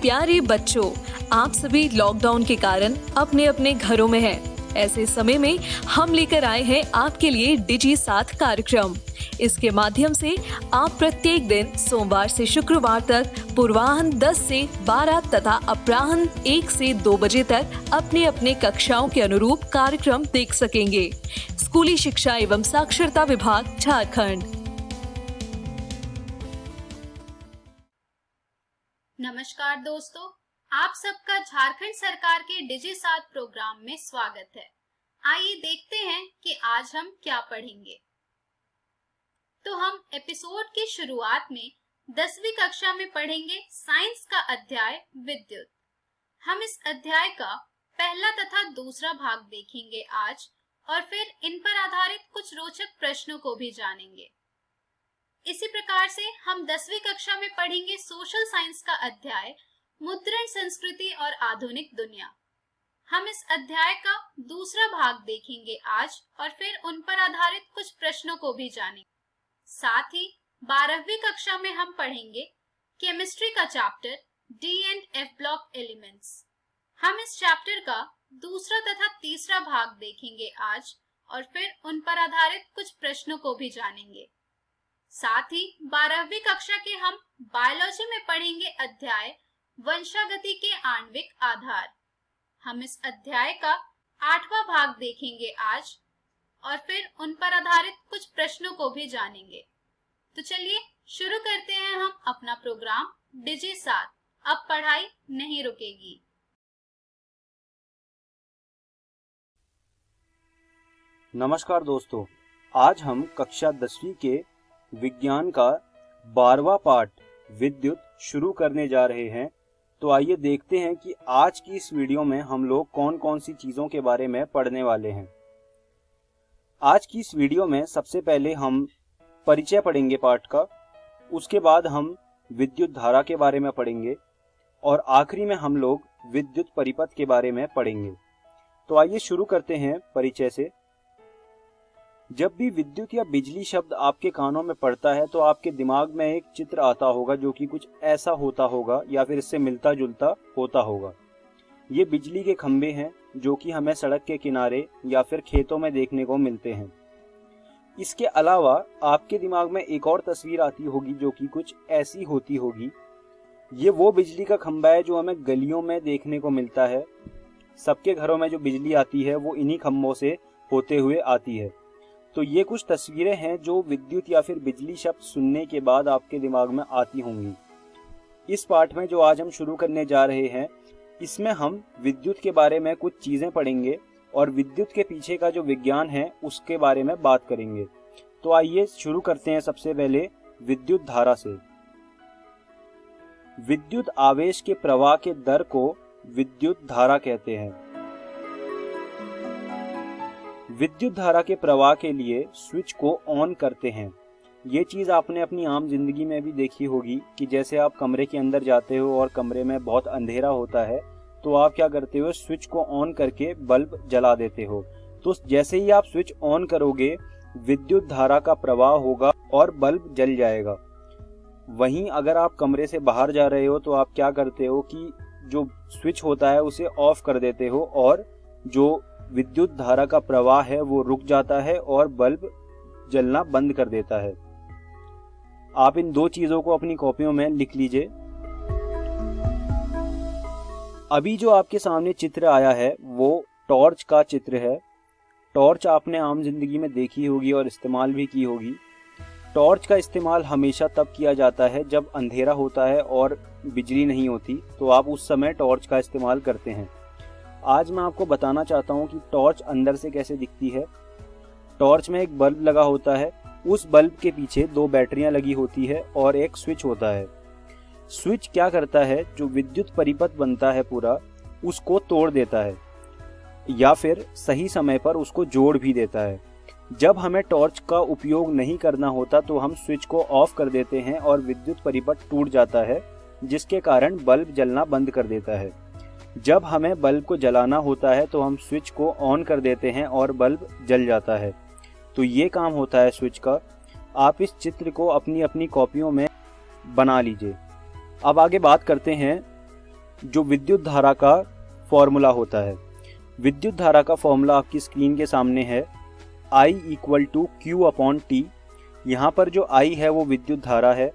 प्यारे बच्चों, आप सभी लॉकडाउन के कारण अपने अपने घरों में हैं। ऐसे समय में हम लेकर आए हैं आपके लिए डिजी साथ कार्यक्रम। इसके माध्यम से आप प्रत्येक दिन सोमवार से शुक्रवार तक पूर्वाह्न 10 से 12 तथा अपराह्न 1 से 2 बजे तक अपने अपने कक्षाओं के अनुरूप कार्यक्रम देख सकेंगे। स्कूली शिक्षा एवं साक्षरता विभाग, झारखंड। नमस्कार दोस्तों, आप सबका झारखंड सरकार के डिजी साथ प्रोग्राम में स्वागत है। आइए देखते हैं कि आज हम क्या पढ़ेंगे। तो हम एपिसोड की शुरुआत में 10वीं कक्षा में पढ़ेंगे साइंस का अध्याय विद्युत। हम इस अध्याय का पहला तथा दूसरा भाग देखेंगे आज, और फिर इन पर आधारित कुछ रोचक प्रश्नों को भी जानेंगे। इसी प्रकार से हम 10वीं कक्षा में पढ़ेंगे सोशल साइंस का अध्याय मुद्रण संस्कृति और आधुनिक दुनिया। हम इस अध्याय का दूसरा भाग देखेंगे आज, और फिर उन पर आधारित कुछ प्रश्नों को भी जानेंगे। साथ ही 12वीं कक्षा में हम पढ़ेंगे केमिस्ट्री का chapter D and F block elements. हम इस चैप्टर का दूसरा तथा तीसरा भाग देखेंगे आज, और फिर उन पर आधारित कुछ प्रश्नों को भी जानेंगे। साथ ही 12वीं कक्षा के हम बायोलॉजी में पढ़ेंगे अध्याय वंशागति के आणविक आधार। हम इस अध्याय का 8वां भाग देखेंगे आज, और फिर उन पर आधारित कुछ प्रश्नों को भी जानेंगे। तो चलिए शुरू करते हैं हम अपना प्रोग्राम डिजी साथ। अब पढ़ाई नहीं रुकेगी। नमस्कार दोस्तों, आज हम कक्षा 10वीं के विज्ञान का 12वां पाठ विद्युत शुरू करने जा रहे हैं। तो आइए देखते हैं कि आज की इस वीडियो में हम लोग कौन कौन सी चीजों के बारे में पढ़ने वाले हैं। आज की इस वीडियो में सबसे पहले हम परिचय पढ़ेंगे पाठ का, उसके बाद हम विद्युत धारा के बारे में पढ़ेंगे, और आखिरी में हम लोग विद्युत परिपथ के बारे में पढ़ेंगे। तो आइए शुरू करते हैं परिचय से। जब भी विद्युत या बिजली शब्द आपके कानों में पड़ता है तो आपके दिमाग में एक चित्र आता होगा जो कि कुछ ऐसा होता होगा या फिर इससे मिलता जुलता होता होगा। ये बिजली के खंभे हैं जो कि हमें सड़क के किनारे या फिर खेतों में देखने को मिलते हैं। इसके अलावा आपके दिमाग में एक और तस्वीर आती होगी जो कि कुछ ऐसी होती होगी। ये वो बिजली का खंभा है जो हमें गलियों में देखने को मिलता है। सबके घरों में जो बिजली आती है वो इन्हीं खंभों से होते हुए आती है। तो ये कुछ तस्वीरें हैं जो विद्युत या फिर बिजली शब्द सुनने के बाद आपके दिमाग में आती होंगी। इस पाठ में जो आज हम शुरू करने जा रहे हैं, इसमें हम विद्युत के बारे में कुछ चीजें पढ़ेंगे और विद्युत के पीछे का जो विज्ञान है उसके बारे में बात करेंगे। तो आइए शुरू करते हैं सबसे पहले विद्युत धारा से। विद्युत आवेश के प्रवाह के दर को विद्युत धारा कहते हैं। विद्युत धारा के प्रवाह के लिए स्विच को ऑन करते हैं। ये चीज़ आपने अपनी आम जिंदगी में भी देखी होगी कि जैसे आप कमरे के अंदर जाते हो और कमरे में बहुत अंधेरा होता है तो आप क्या करते हो, स्विच को ऑन करके बल्ब जला देते हो। तो जैसे ही आप स्विच ऑन करोगे विद्युत धारा का प्रवाह होगा और बल्ब जल जाएगा। वहीं अगर आप कमरे से बाहर जा रहे हो तो आप क्या करते हो कि जो स्विच होता है उसे ऑफ कर देते हो और जो विद्युत धारा का प्रवाह है वो रुक जाता है और बल्ब जलना बंद कर देता है। आप इन दो चीजों को अपनी कॉपियों में लिख लीजिए। अभी जो आपके सामने चित्र आया है वो टॉर्च का चित्र है। टॉर्च आपने आम जिंदगी में देखी होगी और इस्तेमाल भी की होगी। टॉर्च का इस्तेमाल हमेशा तब किया जाता है जब अंधेरा होता है और बिजली नहीं होती, तो आप उस समय टॉर्च का इस्तेमाल करते हैं। आज मैं आपको बताना चाहता हूं कि टॉर्च अंदर से कैसे दिखती है। टॉर्च में एक बल्ब लगा होता है, उस बल्ब के पीछे 2 बैटरियां लगी होती है और एक स्विच होता है। स्विच क्या करता है, जो विद्युत परिपथ बनता है पूरा उसको तोड़ देता है या फिर सही समय पर उसको जोड़ भी देता है। जब हमें टॉर्च का उपयोग नहीं करना होता तो हम स्विच को ऑफ कर देते हैं और विद्युत परिपथ टूट जाता है, जिसके कारण बल्ब जलना बंद कर देता है। जब हमें बल्ब को जलाना होता है तो हम स्विच को ऑन कर देते हैं और बल्ब जल जाता है। तो ये काम होता है स्विच का। आप इस चित्र को अपनी अपनी कॉपियों में बना लीजिए। अब आगे बात करते हैं जो विद्युत धारा का फॉर्मूला होता है। विद्युत धारा का फॉर्मूला आपकी स्क्रीन के सामने है, I equal to Q upon T। यहाँ पर जो I है वो विद्युत धारा है,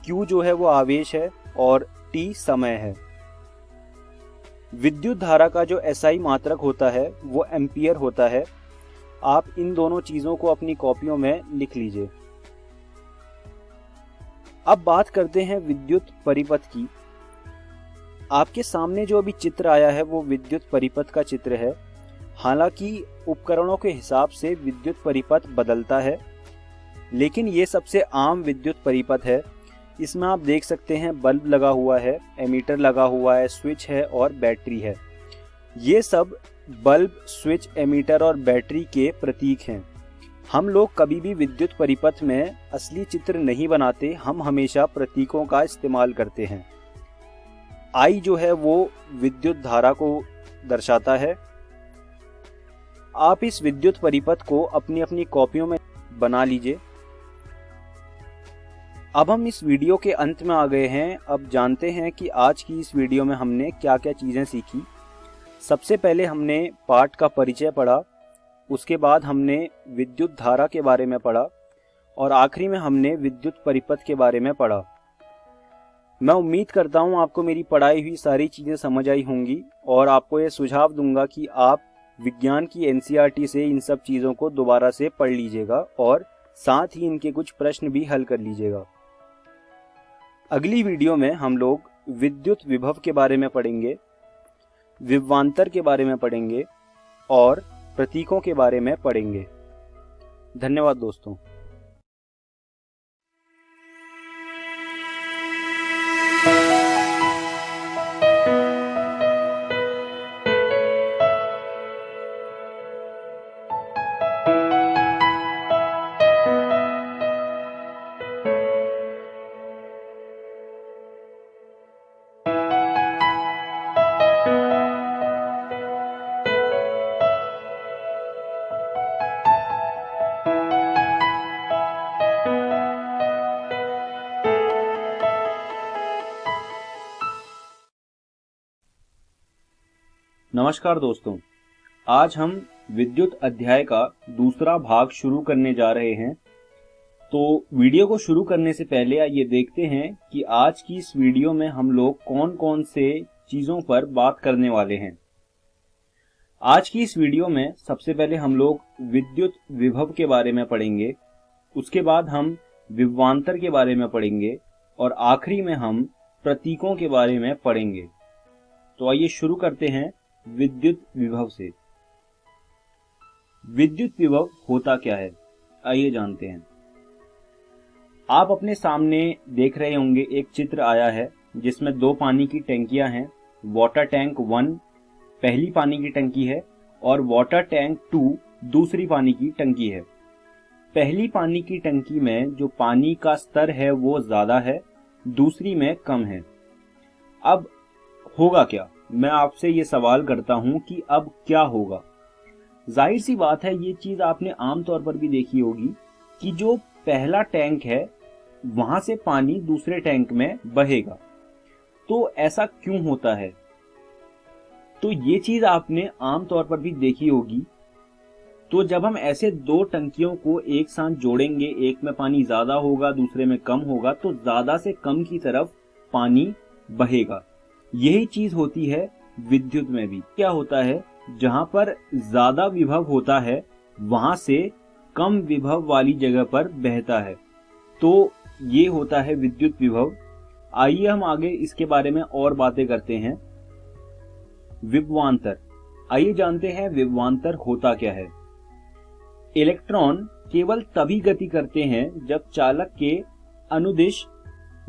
Q जो है वो आवेश है और T समय है। विद्युत धारा का जो SI मात्रक होता है वो एम्पियर होता है। आप इन दोनों चीज़ों को अपनी कॉपियों में लिख लीजिए। अब बात करते हैं विद्युत परिपथ की। आपके सामने जो अभी चित्र आया है वो विद्युत परिपथ का चित्र है। हालांकि उपकरणों के हिसाब से विद्युत परिपथ बदलता है, लेकिन ये सबसे आम विद्युत परिपथ है। इसमें आप देख सकते हैं बल्ब लगा हुआ है, एमीटर लगा हुआ है, स्विच है और बैटरी है। ये सब बल्ब, स्विच, एमीटर और बैटरी के प्रतीक हैं। हम लोग कभी भी विद्युत परिपथ में असली चित्र नहीं बनाते, हम हमेशा प्रतीकों का इस्तेमाल करते हैं। I जो है वो विद्युत धारा को दर्शाता है। आप इस विद्युत परिपथ को अपनी अपनी कॉपियों में बना लीजिए। अब हम इस वीडियो के अंत में आ गए हैं। अब जानते हैं कि आज की इस वीडियो में हमने क्या क्या चीज़ें सीखी। सबसे पहले हमने पाठ का परिचय पढ़ा, उसके बाद हमने विद्युत धारा के बारे में पढ़ा और आखिरी में हमने विद्युत परिपथ के बारे में पढ़ा। मैं उम्मीद करता हूँ आपको मेरी पढ़ाई हुई सारी चीज़ें समझ आई होंगी और आपको ये सुझाव दूंगा कि आप विज्ञान की NCERT से इन सब चीज़ों को दोबारा से पढ़ लीजिएगा और साथ ही इनके कुछ प्रश्न भी हल कर लीजिएगा। अगली वीडियो में हम लोग विद्युत विभव के बारे में पढ़ेंगे, विभवांतर के बारे में पढ़ेंगे और प्रतीकों के बारे में पढ़ेंगे। धन्यवाद दोस्तों। नमस्कार दोस्तों, आज हम विद्युत अध्याय का दूसरा भाग शुरू करने जा रहे हैं। तो वीडियो को शुरू करने से पहले आइए देखते हैं कि आज की इस वीडियो में हम लोग कौन कौन से चीज़ों पर बात करने वाले हैं। आज की इस वीडियो में सबसे पहले हम लोग विद्युत विभव के बारे में पढ़ेंगे, उसके बाद हम विभवांतर के बारे में पढ़ेंगे और आखिरी में हम प्रतीकों के बारे में पढ़ेंगे। तो आइए शुरू करते हैं विद्युत विभव से। विद्युत विभव होता क्या है, आइए जानते हैं। आप अपने सामने देख रहे होंगे एक चित्र आया है जिसमें दो पानी की टंकियां हैं। वाटर टैंक 1 पहली पानी की टंकी है और वाटर टैंक 2 दूसरी पानी की टंकी है। पहली पानी की टंकी में जो पानी का स्तर है वो ज्यादा है, दूसरी में कम है। अब होगा क्या, मैं आपसे ये सवाल करता हूं कि अब क्या होगा। जाहिर सी बात है, ये चीज आपने आमतौर पर भी देखी होगी कि जो पहला टैंक है वहां से पानी दूसरे टैंक में बहेगा। तो ऐसा क्यों होता है? तो ये चीज आपने आमतौर पर भी देखी होगी। तो जब हम ऐसे दो टंकियों को एक साथ जोड़ेंगे, एक में पानी ज्यादा होगा दूसरे में कम होगा, तो ज्यादा से कम की तरफ पानी बहेगा। यही चीज होती है विद्युत में भी। क्या होता है, जहां पर ज्यादा विभव होता है वहां से कम विभव वाली जगह पर बहता है। तो ये होता है विद्युत विभव। आइए हम आगे इसके बारे में और बातें करते हैं। विभवांतर, आइए जानते हैं विभवांतर होता क्या है। इलेक्ट्रॉन केवल तभी गति करते हैं जब चालक के अनुदिश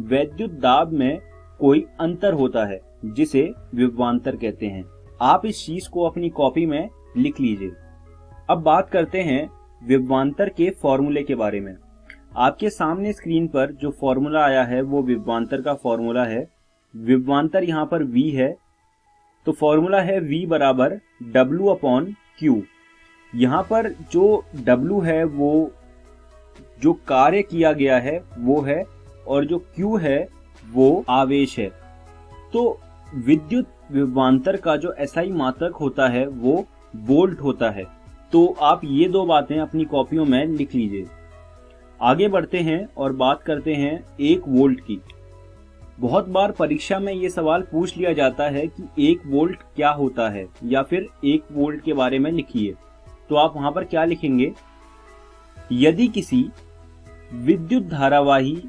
वैद्युत दाब में कोई अंतर होता है, जिसे विभवांतर कहते हैं। आप इस चीज को अपनी कॉपी में लिख लीजिए। अब बात करते हैं विभवांतर के फॉर्मूले के बारे में। आपके सामने स्क्रीन पर जो फॉर्मूला आया है वो विभवांतर का फॉर्मूला है। विभवांतर यहाँ पर V है, तो फॉर्मूला है V बराबर W अपॉन Q। यहाँ पर जो W है वो जो कार्य किया गया है वो है, और जो Q है वो आवेश है। तो विद्युत विभवांतर का जो SI मात्रक होता है वो वोल्ट होता है। तो आप ये दो बातें अपनी कॉपियों में लिख लीजिए। आगे बढ़ते हैं और बात करते हैं 1 वोल्ट की। बहुत बार परीक्षा में ये सवाल पूछ लिया जाता है कि 1 वोल्ट क्या होता है, या फिर 1 वोल्ट के बारे में लिखिए। तो आप वहां पर क्या लिखेंगे? यदि किसी विद्युत धारावाही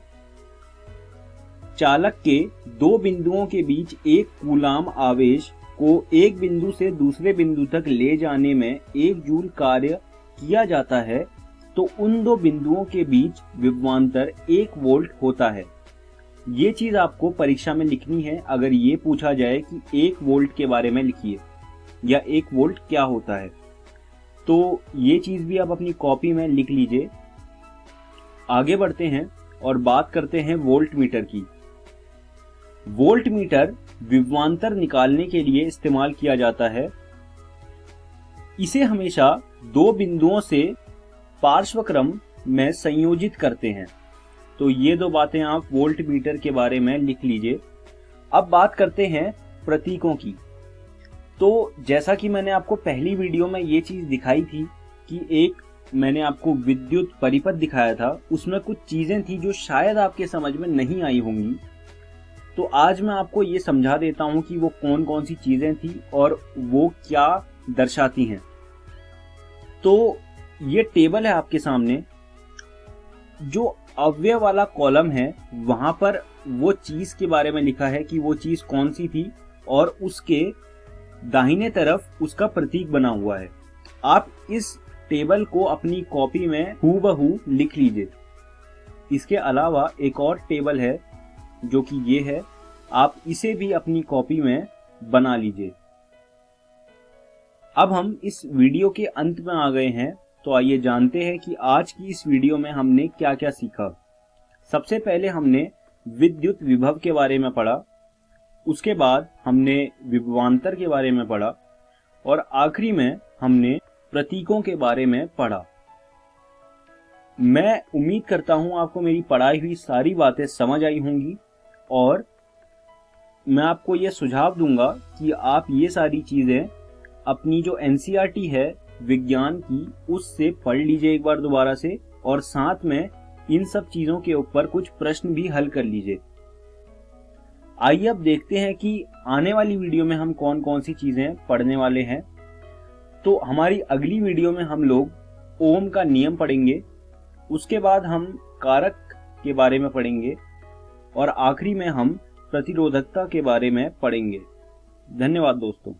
चालक के 2 बिंदुओं के बीच 1 कूलाम आवेश को एक बिंदु से दूसरे बिंदु तक ले जाने में 1 जूल कार्य किया जाता है, तो उन 2 बिंदुओं के बीच विभवांतर 1 वोल्ट होता है। ये चीज आपको परीक्षा में लिखनी है। अगर ये पूछा जाए कि 1 वोल्ट के बारे में लिखिए या 1 वोल्ट क्या होता है, तो ये चीज भी आप अपनी कॉपी में लिख लीजिए। आगे बढ़ते हैं और बात करते हैं वोल्ट मीटर की। वोल्ट मीटर विभवांतर निकालने के लिए इस्तेमाल किया जाता है। इसे हमेशा 2 बिंदुओं से पार्श्वक्रम में संयोजित करते हैं। तो ये 2 बातें आप वोल्ट मीटर के बारे में लिख लीजिए। अब बात करते हैं प्रतीकों की। तो जैसा कि मैंने आपको पहली वीडियो में ये चीज दिखाई थी कि एक मैंने आपको विद्युत परिपथ दिखाया था, उसमें कुछ चीजें थी जो शायद आपके समझ में नहीं आई होंगी। तो आज मैं आपको ये समझा देता हूं कि वो कौन कौन सी चीजें थी और वो क्या दर्शाती हैं। तो ये टेबल है आपके सामने। जो अव्यय वाला कॉलम है वहां पर वो चीज के बारे में लिखा है कि वो चीज कौन सी थी, और उसके दाहिने तरफ उसका प्रतीक बना हुआ है। आप इस टेबल को अपनी कॉपी में हूबहू लिख लीजिए। इसके अलावा एक और टेबल है जो कि ये है, आप इसे भी अपनी कॉपी में बना लीजिए। अब हम इस वीडियो के अंत में आ गए हैं, तो आइए जानते हैं कि आज की इस वीडियो में हमने क्या क्या सीखा। सबसे पहले हमने विद्युत विभव के बारे में पढ़ा, उसके बाद हमने विभवांतर के बारे में पढ़ा, और आखिरी में हमने प्रतीकों के बारे में पढ़ा। मैं उम्मीद करता हूं आपको मेरी पढ़ाई हुई सारी बातें समझ आई होंगी, और मैं आपको यह सुझाव दूंगा कि आप ये सारी चीजें अपनी जो NCERT है विज्ञान की, उससे पढ़ लीजिए एक बार दोबारा से, और साथ में इन सब चीजों के ऊपर कुछ प्रश्न भी हल कर लीजिए। आइए अब देखते हैं कि आने वाली वीडियो में हम कौन कौन सी चीजें पढ़ने वाले हैं। तो हमारी अगली वीडियो में हम लोग ओम का नियम पढ़ेंगे, उसके बाद हम कारक के बारे में पढ़ेंगे, और आखिरी में हम प्रतिरोधकता के बारे में पढ़ेंगे। धन्यवाद दोस्तों।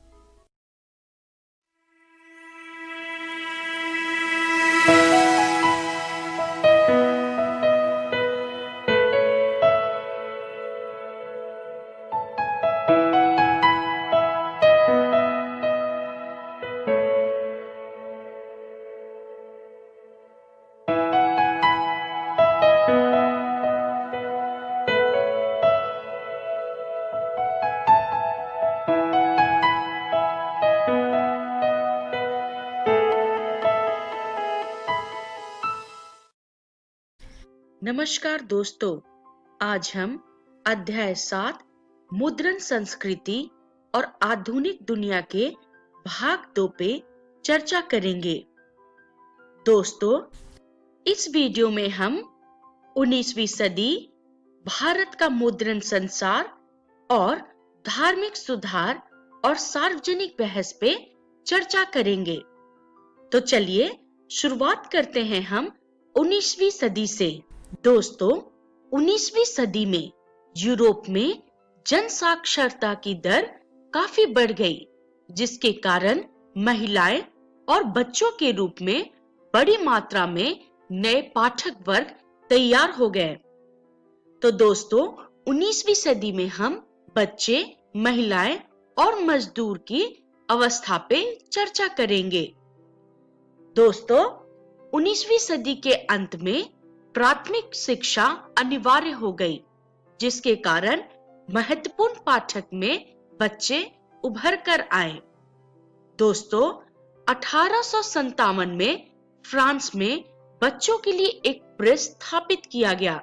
नमस्कार दोस्तों, आज हम अध्याय 7 मुद्रण संस्कृति और आधुनिक दुनिया के भाग 2 पे चर्चा करेंगे। दोस्तों, इस वीडियो में हम 19वीं सदी, भारत का मुद्रण संसार और धार्मिक सुधार और सार्वजनिक बहस पे चर्चा करेंगे। तो चलिए शुरुआत करते हैं हम 19वीं सदी से। दोस्तों, 19वीं सदी में यूरोप में जन साक्षरता की दर काफी बढ़ गई, जिसके कारण महिलाएं और बच्चों के रूप में बड़ी मात्रा में नए पाठक वर्ग तैयार हो गए। तो दोस्तों, 19वीं सदी में हम बच्चे, महिलाएं और मजदूर की अवस्था पे चर्चा करेंगे। दोस्तों, 19वीं सदी के अंत में प्राथमिक शिक्षा अनिवार्य हो गई, जिसके कारण महत्वपूर्ण पाठक में बच्चे उभर कर आए। दोस्तों, 1857 में फ्रांस में बच्चों के लिए एक प्रेस स्थापित किया गया,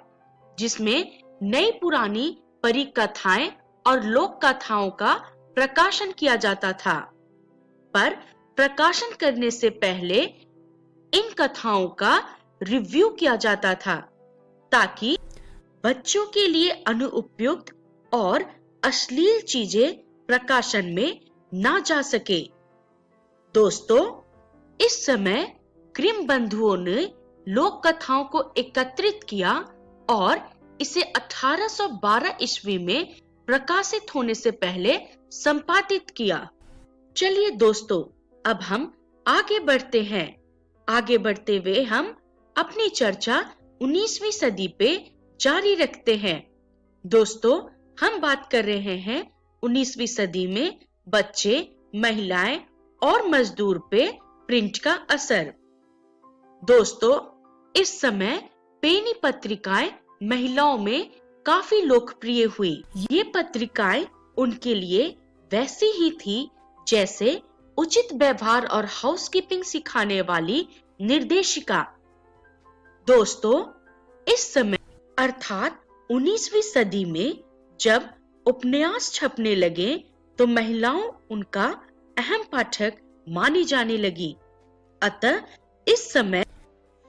जिसमें नई पुरानी परिकथाएं और लोक कथाओं का प्रकाशन किया जाता था। पर प्रकाशन करने से पहले इन कथाओं का रिव्यू किया जाता था ताकि बच्चों के लिए अनुपयुक्त और अश्लील चीजें प्रकाशन में ना जा सके। दोस्तों, इस समय ग्रिम बंधुओं ने लोक कथाओं को एकत्रित किया और इसे 1812 ईस्वी में प्रकाशित होने से पहले संपादित किया। चलिए दोस्तों, अब हम आगे बढ़ते हैं। आगे बढ़ते हुए हम अपनी चर्चा 19वीं सदी पे जारी रखते हैं। दोस्तों, हम बात कर रहे हैं 19वीं सदी में बच्चे, महिलाएं और मजदूर पे प्रिंट का असर। दोस्तों, इस समय पेनी पत्रिकाएं महिलाओं में काफी लोकप्रिय हुई। ये पत्रिकाएं उनके लिए वैसी ही थी जैसे उचित व्यवहार और हाउसकीपिंग सिखाने वाली निर्देशिका। दोस्तों, इस समय अर्थात 19वीं सदी में जब उपन्यास छपने लगे तो महिलाओं उनका अहम पाठक मानी जाने लगी। अतः इस समय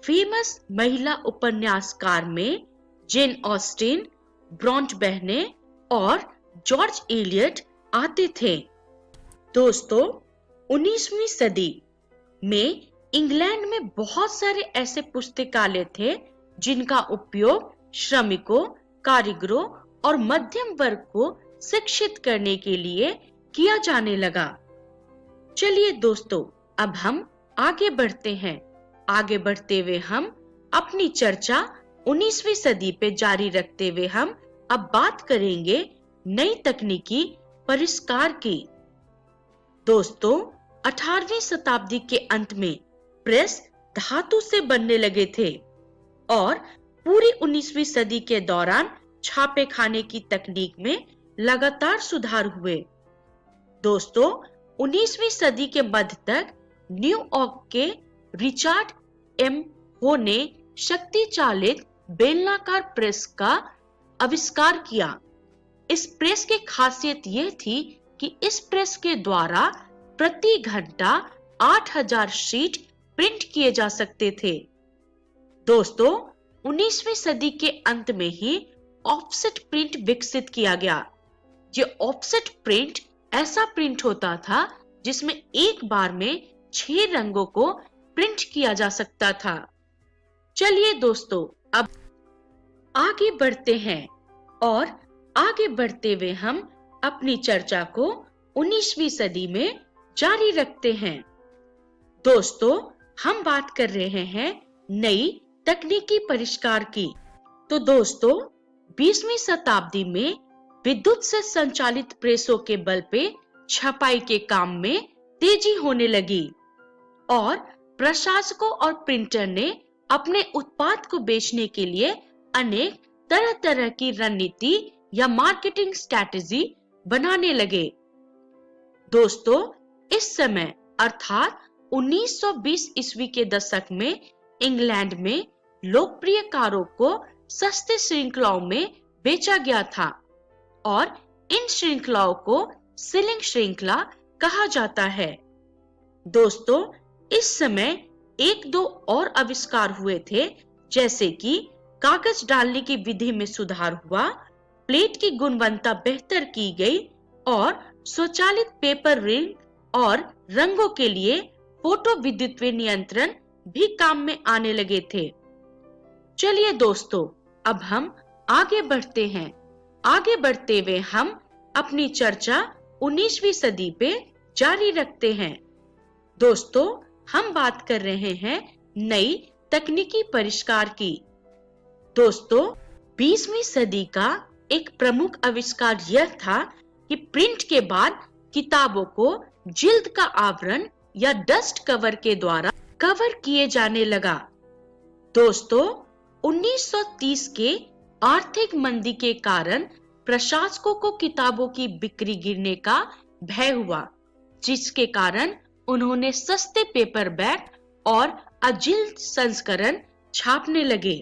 फेमस महिला उपन्यासकार में जेन ऑस्टिन, ब्रॉन्ट बहनें और जॉर्ज एलियट आते थे। दोस्तों, 19वीं सदी में इंग्लैंड में बहुत सारे ऐसे पुस्तकालय थे जिनका उपयोग श्रमिकों, कारीगरों और मध्यम वर्ग को शिक्षित करने के लिए किया जाने लगा। चलिए दोस्तों, अब हम आगे बढ़ते हैं। आगे बढ़ते हुए हम अपनी चर्चा 19वीं सदी पे जारी रखते हुए हम अब बात करेंगे नई तकनीकी परिष्कार की। दोस्तों, 18वीं शताब्दी के अंत में प्रेस धातु से बनने लगे थे और पूरी 19वीं सदी के दौरान छापे खाने की तकनीक में लगातार सुधार हुए। दोस्तों, 19वीं सदी के मध्य तक न्यूयॉर्क के रिचर्ड एम हो ने शक्ति चालित बेलनाकार प्रेस का आविष्कार किया। इस प्रेस की खासियत यह थी कि इस प्रेस के द्वारा प्रति घंटा 8000 शीट प्रिंट किए जा सकते थे। दोस्तों, 19वीं सदी के अंत में ही ऑफसेट प्रिंट विकसित किया गया। ये ऑफसेट प्रिंट ऐसा प्रिंट होता था जिसमें एक बार में 6 रंगों को प्रिंट किया जा सकता था। चलिए दोस्तों, अब आगे बढ़ते हैं और आगे बढ़ते हुए हम अपनी चर्चा को 19वीं सदी में जारी रखते हैं। दोस्तों, हम बात कर रहे हैं नई तकनीकी परिष्कार की। तो दोस्तों, 20वीं शताब्दी में विद्युत से संचालित प्रेसों के बल पे छपाई के काम में तेजी होने लगी और प्रशासकों और प्रिंटर ने अपने उत्पाद को बेचने के लिए अनेक तरह तरह की रणनीति या मार्केटिंग स्ट्रैटेजी बनाने लगे। दोस्तों, इस समय अर्थात 1920 ईस्वी के दशक में इंग्लैंड में लोकप्रिय कारों को सस्ते श्रृंखलाओं में बेचा गया था और इन श्रृंखलाओं को सीलिंग श्रृंखला कहा जाता है। दोस्तों, इस समय 1-2 और आविष्कार हुए थे, जैसे कि कागज डालने की विधि में सुधार हुआ, प्लेट की गुणवत्ता बेहतर की गई और स्वचालित पेपर रिंग और रंगों के लिए फोटो विद्युत नियंत्रण भी काम में आने लगे थे। चलिए दोस्तों, अब हम आगे बढ़ते हैं। आगे बढ़ते हुए हम अपनी चर्चा 19वीं सदी पे जारी रखते हैं। दोस्तों, हम बात कर रहे हैं नई तकनीकी परिष्कार की। दोस्तों, 20वीं सदी का एक प्रमुख आविष्कार यह था कि प्रिंट के बाद किताबों को जिल्द का आवरण या डस्ट कवर के द्वारा कवर किए जाने लगा। दोस्तों, 1930 के आर्थिक मंदी के कारण प्रशासकों को किताबों की बिक्री गिरने का भय हुआ, जिसके कारण उन्होंने सस्ते पेपर बैग और अजिल्द संस्करण छापने लगे।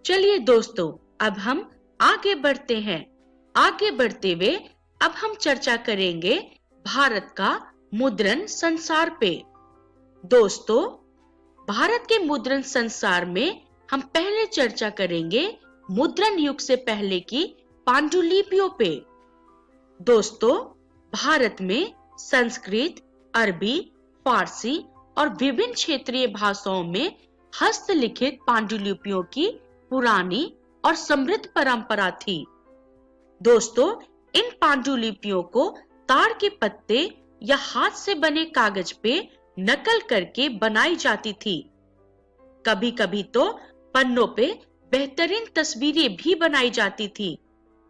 चलिए दोस्तों, अब हम आगे बढ़ते हैं। आगे बढ़ते हुए अब हम चर्चा करेंगे भारत का मुद्रण संसार पे। दोस्तों, भारत के मुद्रण संसार में हम पहले चर्चा करेंगे मुद्रण युग से पहले की पांडुलिपियों पे। दोस्तों, भारत में संस्कृत, अरबी, फारसी और विभिन्न क्षेत्रीय भाषाओं में हस्तलिखित पांडुलिपियों की पुरानी और समृद्ध परंपरा थी। दोस्तों, इन पांडुलिपियों को ताड़ के पत्ते या हाथ से बने कागज पे नकल करके बनाई जाती थी। कभी-कभी तो पन्नों पे बेहतरीन तस्वीरें भी बनाई जाती थी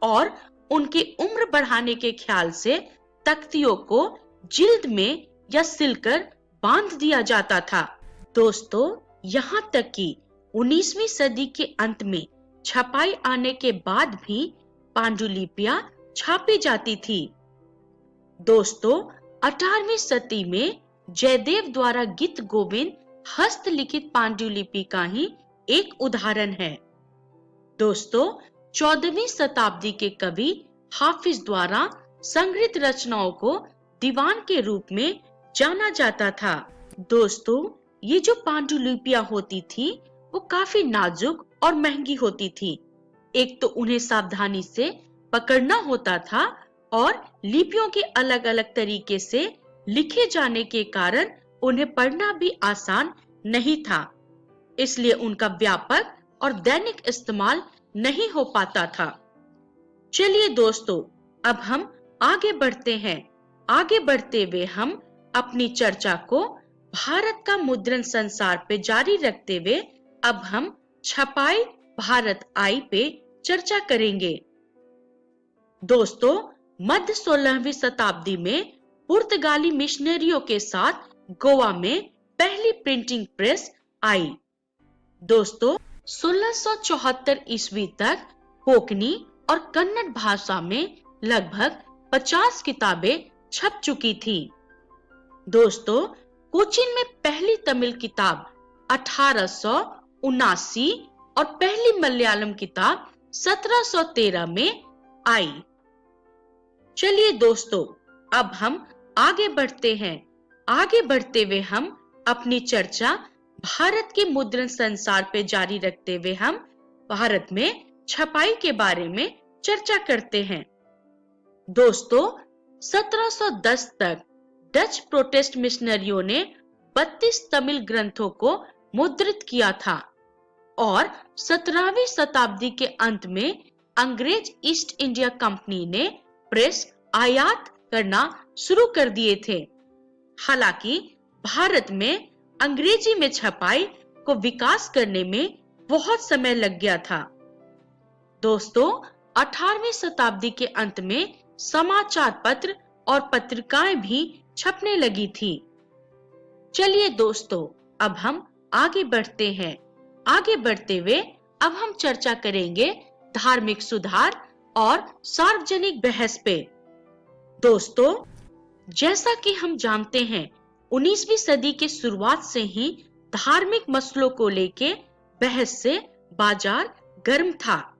और उनकी उम्र बढ़ाने के ख्याल से तख्तियों को जिल्द में या सिलकर बांध दिया जाता था। दोस्तों, यहाँ तक कि 19वीं सदी के अंत में छपाई आने के बाद भी पांडुलिपियां छापी जाती थी। दोस्तों, 18वीं सदी में जयदेव द्वारा गीत गोविंद हस्तलिखित पांडुलिपि का ही एक उदाहरण है। दोस्तों, 14वीं शताब्दी के कवि हाफिज द्वारा संग्रहित रचनाओं को दीवान के रूप में जाना जाता था। दोस्तों, ये जो पांडुलिपियां होती थी वो काफी नाजुक और महंगी होती थी। एक तो उन्हें सावधानी से पकड़ना होता था और लिपियों के अलग-अलग तरीके से लिखे जाने के कारण उन्हें पढ़ना भी आसान नहीं था, इसलिए उनका व्यापक और दैनिक इस्तेमाल नहीं हो पाता था। चलिए दोस्तों, अब हम आगे बढ़ते हैं। आगे बढ़ते हुए हम अपनी चर्चा को भारत का मुद्रण संसार पे जारी रखते हुए अब हम छपाई भारत आई पे चर्चा करेंगे। दोस्तों, मध्य 16वीं शताब्दी में पुर्तगाली मिशनरियों के साथ गोवा में पहली प्रिंटिंग प्रेस आई। दोस्तों, 1674 ईस्वी तक कोंकणी और कन्नड़ भाषा में लगभग 50 किताबें छप चुकी थी। दोस्तों, कोचीन में पहली तमिल किताब 1879 और पहली मलयालम किताब 1713 में आई। चलिए दोस्तों, अब हम आगे बढ़ते हैं। आगे बढ़ते हुए हम अपनी चर्चा भारत के मुद्रण संसार पे जारी रखते हुए हम भारत में छपाई के बारे में चर्चा करते हैं। दोस्तों, 1710 तक डच प्रोटेस्ट मिशनरियों ने 32 तमिल ग्रंथों को मुद्रित किया था और 17वीं शताब्दी के अंत में अंग्रेज ईस्ट इंडिया कंपनी ने प्रेस आयात करना शुरू कर दिए थे। हालांकि भारत में अंग्रेजी में छपाई को विकास करने में बहुत समय लग गया था। दोस्तों, 18वीं शताब्दी के अंत में समाचार पत्र और पत्रिकाएं भी छपने लगी थी। चलिए दोस्तों, अब हम आगे बढ़ते हैं। आगे बढ़ते हुए अब हम चर्चा करेंगे धार्मिक सुधार और सार्वजनिक बहस पे। दोस्तों, जैसा कि हम जानते हैं, 19वीं सदी के शुरुआत से ही धार्मिक मसलों को लेके बहस से बाजार गर्म था।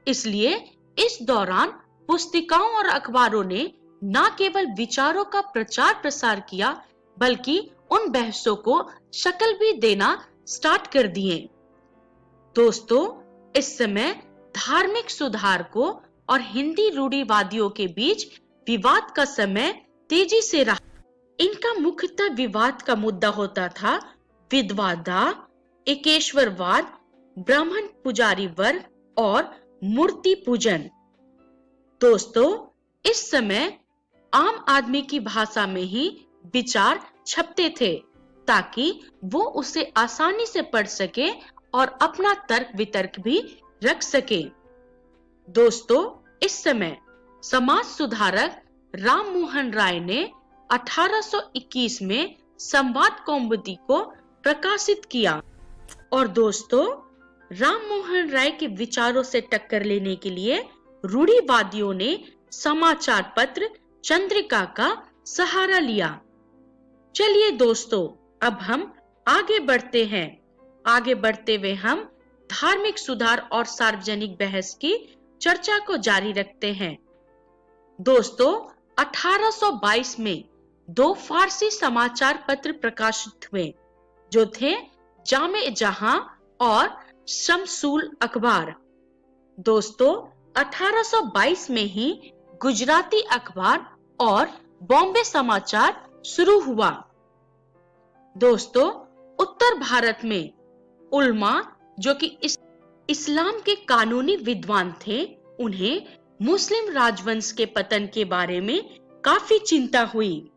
इसलिए इस दौरान पुस्तिकाओं और अखबारों ने न केवल विचारों का प्रचार प्रसार किया, बल्कि उन बहसों को शक्ल भी देना स्टार्ट कर दिए। दोस्तों, इस समय धार्मिक सुधार को और हिंदी रूढ़िवादियों के बीच विवाद का समय तेजी से रहा। इनका मुख्यतः विवाद का मुद्दा होता था विधवादा, एकेश्वरवाद, ब्राह्मण पुजारी वर्ग और मूर्ति पूजन। दोस्तों, इस समय आम आदमी की भाषा में ही विचार छपते थे ताकि वो उसे आसानी से पढ़ सके और अपना तर्क वितर्क भी रख सके। दोस्तों, इस समय समाज सुधारक राम मोहन राय ने 1821 में संवाद कौमुदी को प्रकाशित किया और दोस्तों, राम मोहन राय के विचारों से टक्कर लेने के लिए रूढ़िवादियों ने समाचार पत्र चंद्रिका का सहारा लिया। चलिए दोस्तों, अब हम आगे बढ़ते हैं। आगे बढ़ते हुए हम धार्मिक सुधार और सार्वजनिक बहस की चर्चा को जारी रखते हैं। दोस्तों, 1822 में 2 फारसी समाचार पत्र प्रकाशित हुए, जो थे जामे जहां और शमसूल अखबार। दोस्तों, 1822 में ही गुजराती अखबार और बॉम्बे समाचार शुरू हुआ। दोस्तों, उत्तर भारत में उल्मा, जो कि इस्लाम के कानूनी विद्वान थे, उन्हें मुस्लिम राजवंश के पतन के बारे में काफी चिंता हुई।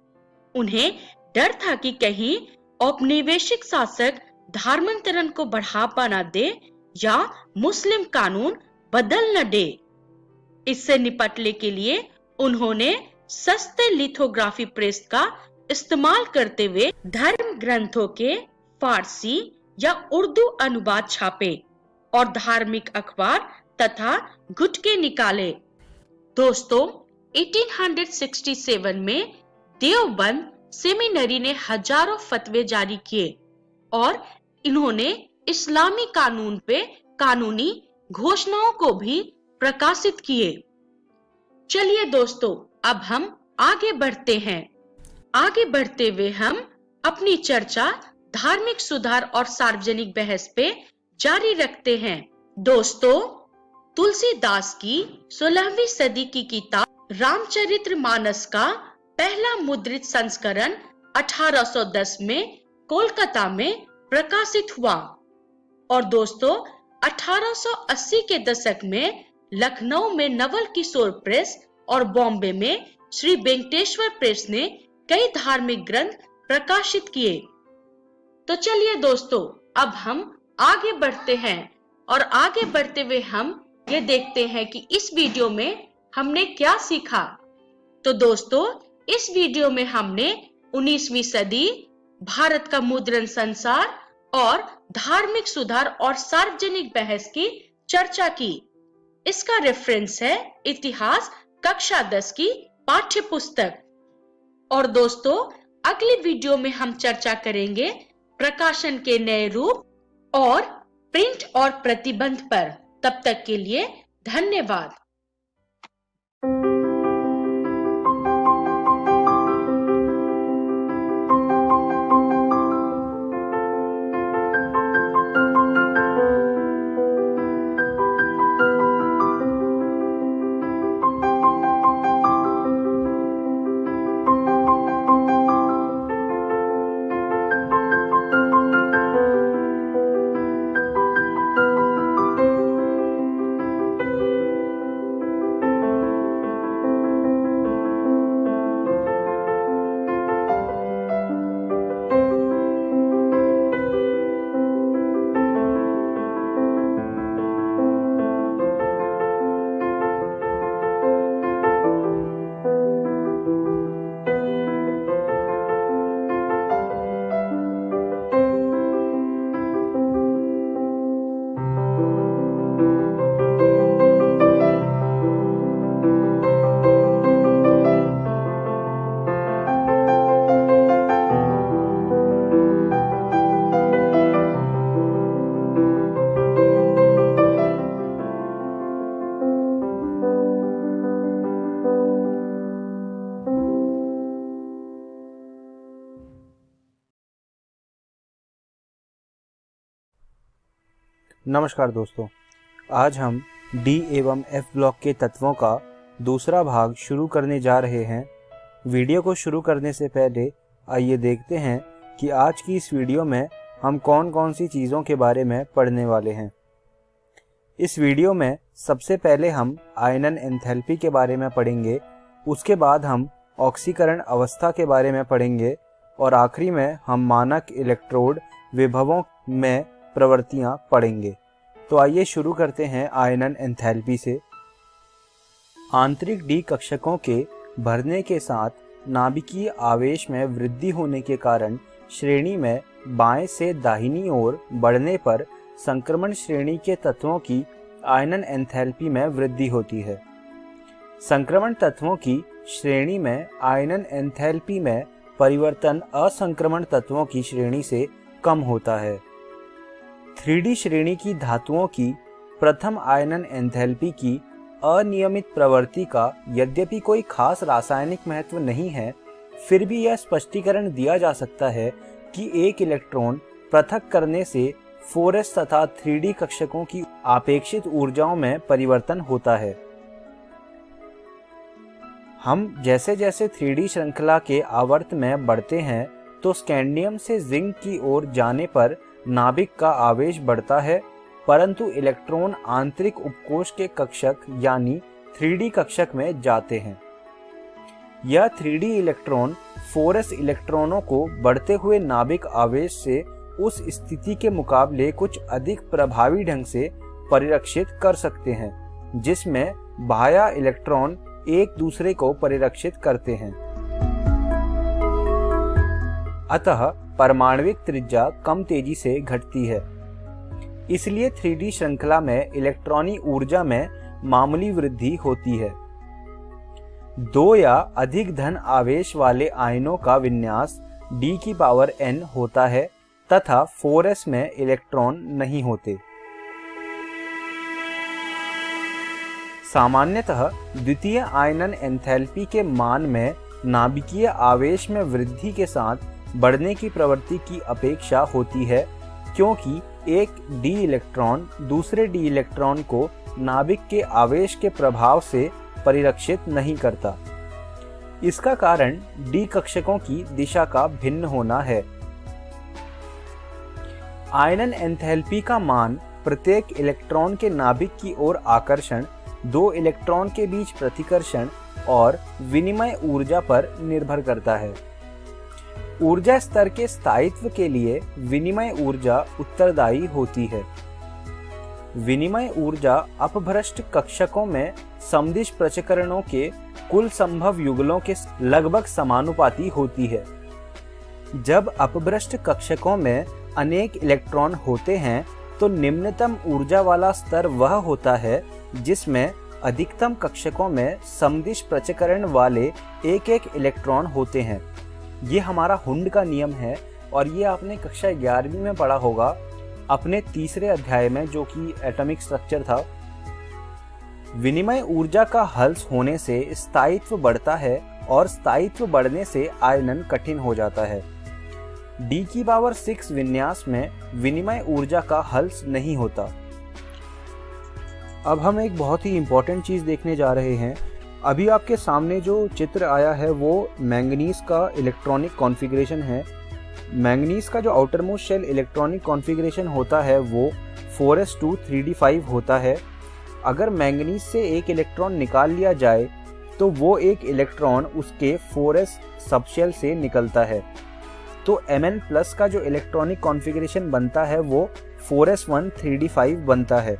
उन्हें डर था कि कहीं औपनिवेशिक शासक धर्मांतरण को बढ़ावा न दे या मुस्लिम कानून बदल न दे। इससे निपटने के लिए उन्होंने सस्ते लिथोग्राफी प्रेस का इस्तेमाल करते हुए धर्म ग्रंथों के फारसी या उर्दू अनुवाद छापे और धार्मिक अखबार तथा गुटके निकाले। दोस्तों, 1867 में देवबंद सेमिनरी ने हजारों फतवे जारी किए और इन्होंने इस्लामी कानून पे कानूनी घोषणाओं को भी प्रकाशित किए। चलिए दोस्तों, अब हम आगे बढ़ते हैं। आगे बढ़ते हुए हम अपनी चर्चा धार्मिक सुधार और सार्वजनिक बहस पे जारी रखते हैं। दोस्तों, तुलसीदास की 16वीं सदी की किताब रामचरितमानस का पहला मुद्रित संस्करण 1810 में कोलकाता में प्रकाशित हुआ और दोस्तों 1880 के दशक में लखनऊ में नवल किशोर प्रेस और बॉम्बे में श्री वेंकटेश्वर प्रेस ने कई धार्मिक ग्रंथ प्रकाशित किए। तो चलिए दोस्तों, अब हम आगे बढ़ते हैं और आगे बढ़ते हुए हम ये देखते हैं कि इस वीडियो में हमने क्या सीखा। तो दोस्तों, इस वीडियो में हमने 19वीं सदी, भारत का मुद्रण संसार और धार्मिक सुधार और सार्वजनिक बहस की चर्चा की। इसका रेफरेंस है इतिहास कक्षा 10 की पाठ्य पुस्तक। और दोस्तों, अगली वीडियो में हम चर्चा करेंगे प्रकाशन के नए रूप और प्रिंट और प्रतिबंध पर। तब तक के लिए धन्यवाद। नमस्कार दोस्तों, आज हम डी एवं एफ ब्लॉक के तत्वों का दूसरा भाग शुरू करने जा रहे हैं। वीडियो को शुरू करने से पहले आइए देखते हैं कि आज की इस वीडियो में हम कौन कौन सी चीज़ों के बारे में पढ़ने वाले हैं। इस वीडियो में सबसे पहले हम आयनन एंथैल्पी के बारे में पढ़ेंगे, उसके बाद हम ऑक्सीकरण अवस्था के बारे में पढ़ेंगे और आखिरी में हम मानक इलेक्ट्रोड विभवों में प्रवृत्तियां पढ़ेंगे। तो आइए शुरू करते हैं आयनन एंथैल्पी से। आंतरिक डी कक्षकों के भरने के साथ नाभिकीय आवेश में वृद्धि होने के कारण श्रेणी में बाएं से दाहिनी ओर बढ़ने पर संक्रमण श्रेणी के तत्वों की आयनन एंथैल्पी में वृद्धि होती है। संक्रमण तत्वों की श्रेणी में आयनन एंथैल्पी में परिवर्तन असंक्रमण तत्वों की श्रेणी से कम होता है। 3D श्रेणी की धातुओं की प्रथम आयनन एंथैल्पी की अनियमित प्रवृत्ति का यद्यपि कोई खास रासायनिक महत्व नहीं है, फिर भी यह स्पष्टीकरण दिया जा सकता है कि एक इलेक्ट्रॉन पृथक करने से 4s तथा 3d कक्षकों की अपेक्षित ऊर्जाओं में परिवर्तन होता है। हम जैसे जैसे 3d श्रृंखला के आवर्त में बढ़ते हैं तो स्कैंडियम से जिंक की ओर जाने पर नाभिक का आवेश बढ़ता है, परंतु इलेक्ट्रॉन आंतरिक उपकोष के कक्षक यानी 3d कक्षक में जाते हैं। यह 3d इलेक्ट्रॉन 4s इलेक्ट्रॉनों को बढ़ते हुए नाभिक आवेश से उस स्थिति के मुकाबले कुछ अधिक प्रभावी ढंग से परिरक्षित कर सकते हैं जिसमें बाह्य इलेक्ट्रॉन एक दूसरे को परिरक्षित करते हैं। अतः परमाणविक त्रिज्या कम तेजी से घटती है, इसलिए 3d श्रृंखला में इलेक्ट्रॉनी ऊर्जा में मामूली वृद्धि होती है। 2 या अधिक धन आवेश वाले आयनों का विन्यास d⁻n होता है तथा 4s में इलेक्ट्रॉन नहीं होते। सामान्यतः द्वितीय आयनन एंथैल्पी के मान में नाभिकीय आवेश में वृद्धि के साथ बढ़ने की प्रवृत्ति की अपेक्षा होती है, क्योंकि एक d इलेक्ट्रॉन दूसरे d इलेक्ट्रॉन को नाभिक के आवेश के प्रभाव से परिरक्षित नहीं करता। इसका कारण d कक्षकों की दिशा का भिन्न होना है। आयनन एंथैल्पी का मान प्रत्येक इलेक्ट्रॉन के नाभिक की ओर आकर्षण, 2 इलेक्ट्रॉन के बीच प्रतिकर्षण और विनिमय ऊर्जा पर निर्भर करता है। ऊर्जा स्तर के स्थायित्व के लिए विनिमय ऊर्जा उत्तरदायी होती है। विनिमय ऊर्जा अपभ्रष्ट कक्षकों में समदिश प्रचक्रणों के कुल संभव युगलों के लगभग समानुपाती होती है। जब अपभ्रष्ट कक्षकों में अनेक इलेक्ट्रॉन होते हैं तो निम्नतम ऊर्जा वाला स्तर वह होता है जिसमें अधिकतम कक्षकों में समदिश प्रचक्रण वाले एक एक इलेक्ट्रॉन होते हैं। ये हमारा हुंड का नियम है और ये आपने कक्षा 11वीं में पढ़ा होगा अपने तीसरे अध्याय में, जो कि एटॉमिक स्ट्रक्चर था। विनिमय ऊर्जा का हल्स होने से स्थायित्व बढ़ता है और स्थायित्व बढ़ने से आयनन कठिन हो जाता है। d⁻6 विन्यास में विनिमय ऊर्जा का हल्स नहीं होता। अब हम एक बहुत ही इंपॉर्टेंट चीज देखने जा रहे हैं। अभी आपके सामने जो चित्र आया है वो मैंगनीज का इलेक्ट्रॉनिक कॉन्फ़िगरेशन है। मैंगनीज का जो outermost shell electronic configuration होता है वो 4s2 3d5 होता है। अगर मैंगनीज से एक इलेक्ट्रॉन निकाल लिया जाए तो वो एक इलेक्ट्रॉन उसके 4s सबशेल से निकलता है, तो Mn+ का जो इलेक्ट्रॉनिक कॉन्फ़िगरेशन बनता है वो 4s1 3d5 बनता है।